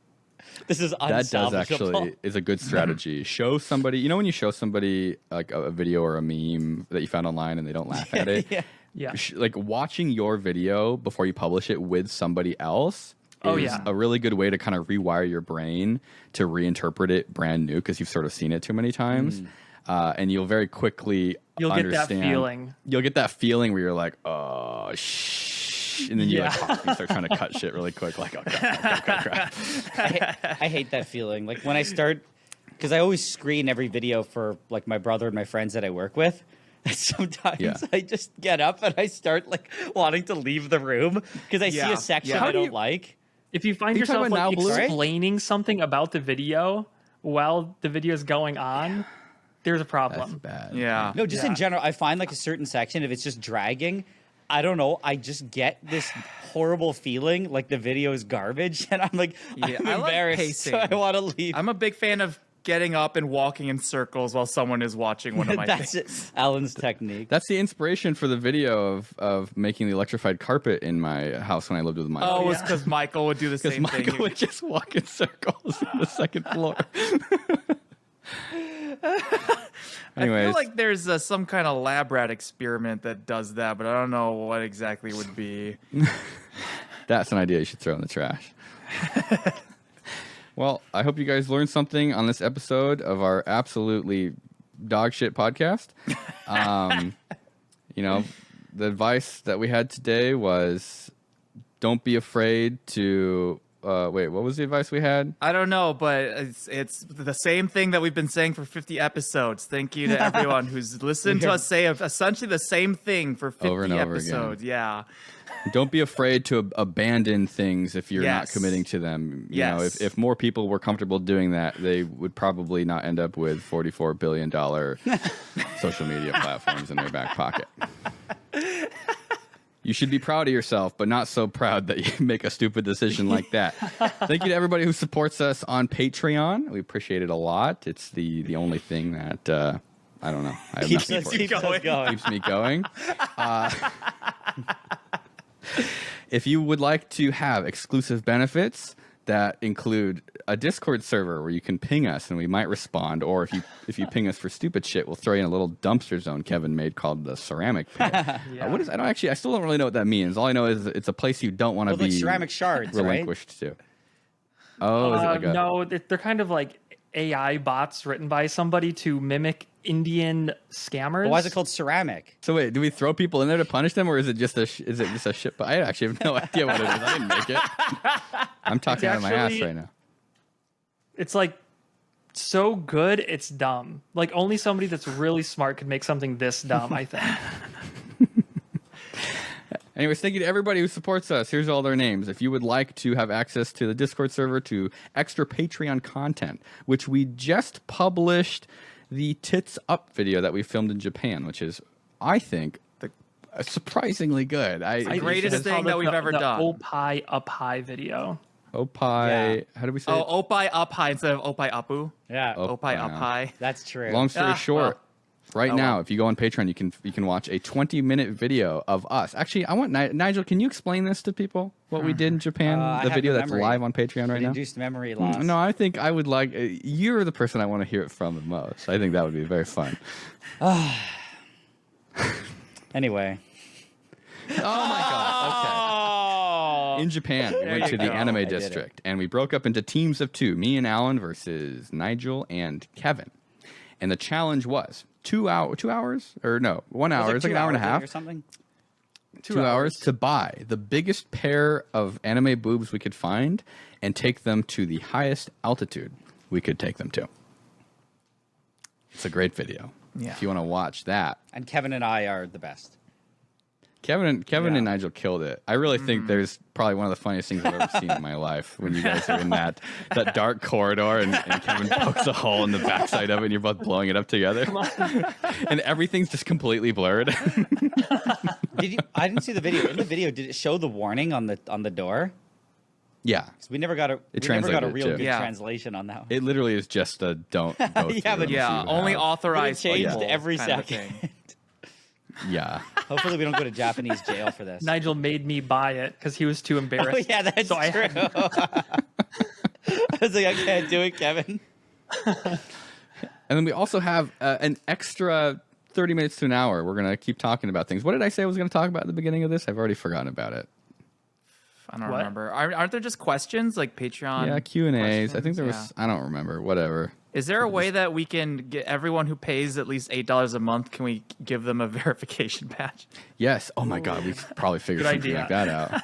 this is unsalvageable. That does actually is a good strategy. Show somebody, when you show somebody like a video or a meme that you found online and they don't laugh at it. Yeah. Like, watching your video before you publish it with somebody else Oh, is yeah. a really good way to kind of rewire your brain to reinterpret it brand new because you've sort of seen it too many times. And you'll very quickly You'll get that understand. feeling. You'll get that feeling where you're like, oh, and then you like Yeah. pop and start trying to cut shit really quick, like, oh, crap. I hate that feeling. Like when I start, because I always screen every video for like my brother and my friends that I work with. And sometimes Yeah. I just get up and I start like wanting to leave the room because I see Yeah. a section Yeah. I don't like. If you find Are you talking yourself about like Now Blue? explaining something about the video while the video is going on, there's a That's problem. bad. Yeah. No, just Yeah. in general, I find like a certain section, if it's just dragging, I don't know, I just get this horrible feeling like the video is garbage, and I'm like, Yeah, I'm I like embarrassed, so pacing. I want to leave. I'm a big fan of getting up and walking in circles while someone is watching one of my That's things. it. Alan's technique. That's the inspiration for the video of making the electrified carpet in my house when I lived with my Oh, it's yeah. because Michael would do the because same Michael thing. would just walk in circles on the second floor. I Anyways, feel like there's some kind of lab rat experiment that does that, but I don't know what exactly it would be. that's an idea you should throw in the trash. Well, I hope you guys learned something on this episode of our absolutely dog shit podcast. You know, the advice that we had today was don't be afraid to wait, what was the advice we had? I don't know, but it's the same thing that we've been saying for 50 episodes. Thank you to everyone who's listened to us say essentially the same thing for 50 Over and over episodes. Yeah. Don't be afraid to abandon things if you're not Yes. committing to them. You know, Yes. if more people were comfortable doing that, they would probably not end up with $44 billion social media platforms in their back pocket. You should be proud of yourself, but not so proud that you make a stupid decision like that. Thank you to everybody who supports us on Patreon. We appreciate it a lot. It's the only thing that, I don't know. I have Keeps nothing us, for it. keeps us going. Keeps me going. If you would like to have exclusive benefits that include a Discord server where you can ping us and we might respond, or if you ping us for stupid shit, we'll throw you in a little dumpster zone Kevin made called the ceramic pit. What is? I still don't really know what that means. All I know is it's a place you don't want to Well, like be ceramic shards, right? relinquished to. Oh, is it like a? No, they're kind of like AI bots written by somebody to mimic Indian scammers. But why is it called ceramic? So wait, do we throw people in there to punish them, or is it just a shit? But I actually have no idea what it is. I didn't make it. I'm talking out of my ass actually- right now. It's like so good, it's dumb. Like only somebody that's really smart could make something this dumb, I think. Anyways, thank you to everybody who supports us. Here's all their names. If you would like to have access to the Discord server, to extra Patreon content, which we just published the Tits Up video that we filmed in Japan, which is, I think, surprisingly good. the greatest thing Called that it we've ever the done. Opie Up High video. Opie, Yeah. how do we say it? Oh, Opai up high instead of Opai upu. Yeah, Oh. Opai wow. up high. that's true. Long story short, well. right Oh, now, well. if you go on Patreon, you can watch a 20-minute video of us. Actually, I want Nigel. Can you explain this to people? What we did in Japan, I the have video the that's memory. live on Patreon right now. Induced memory loss. No, I think I would like. You're the person I want to hear it from the most. I think that would be very fun. Anyway. Oh my god! Okay. In Japan, we went you to the go. anime I did it. district, and we broke up into teams of two: me and Alan versus Nigel and Kevin. And the challenge was 2 hours, or no, 1 Was hour. it It's like an 2 hour and a hours half. or something. 2 hours to buy the biggest pair of anime boobs we could find and take them to the highest altitude we could take them to. It's a great video. Yeah. If you want to watch that. And Kevin and I are the best. Kevin Yeah. and Nigel killed it. I really think there's probably one of the funniest things I've ever seen in my life when you guys are in that dark corridor and Kevin pokes a hole in the backside of it and you're both blowing it up together. And everything's just completely blurred. Did you? I didn't see the video. In the video, did it show the warning on the door? Yeah. 'Cause we never got a translated it, real too. good Yeah. translation on that one. It literally is just a don't go through Yeah, but- and see Yeah, what only happens. authorized But it changed people every kind of a second. thing. Yeah. Hopefully, we don't go to Japanese jail for this. Nigel made me buy it because he was too Oh embarrassed. yeah, that's So I true. had- I was like, I can't do it, Kevin. And then we also have an extra 30 minutes to an hour. We're going to keep talking about things. What did I say I was going to talk about at the beginning of this? I've already forgotten about it. I don't What? remember. Aren't there just questions like Patreon? Yeah, Q&As. I think questions? there was. Yeah. I don't remember. Whatever. Is there a way that we can get everyone who pays at least $8 a month? Can we give them a verification badge? Yes. Oh my God. We could probably figure Good something idea. like that out.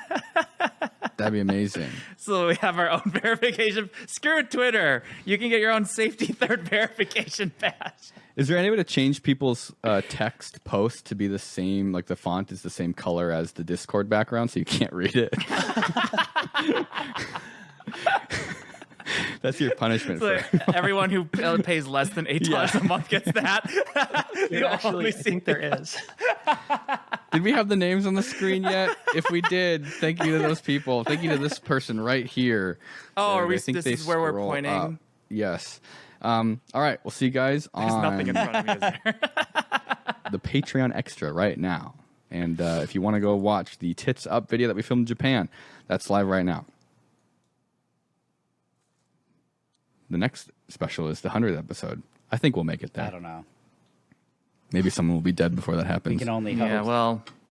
That'd be amazing. So we have our own verification. Screw Twitter. You can get your own safety third verification badge. Is there any way to change people's text posts to be the same, like the font is the same color as the Discord background so you can't read it? That's your punishment. So For everyone who pays less than $8 a month gets that. Dude, actually, I think there is. Did we have the names on the screen yet? If we did, thank you to those people. Thank you to this person right here. Oh, are we? I think This they is where we're scroll pointing. up. Yes. All right. We'll see you guys There's on nothing in front of me. Is there? the Patreon Extra right now. And if you want to go watch the Tits Up video that we filmed in Japan, that's live right now. The next special is the 100th episode. I think we'll make it there. I don't know. Maybe someone will be dead before that happens. We can only hope. Yeah. Well,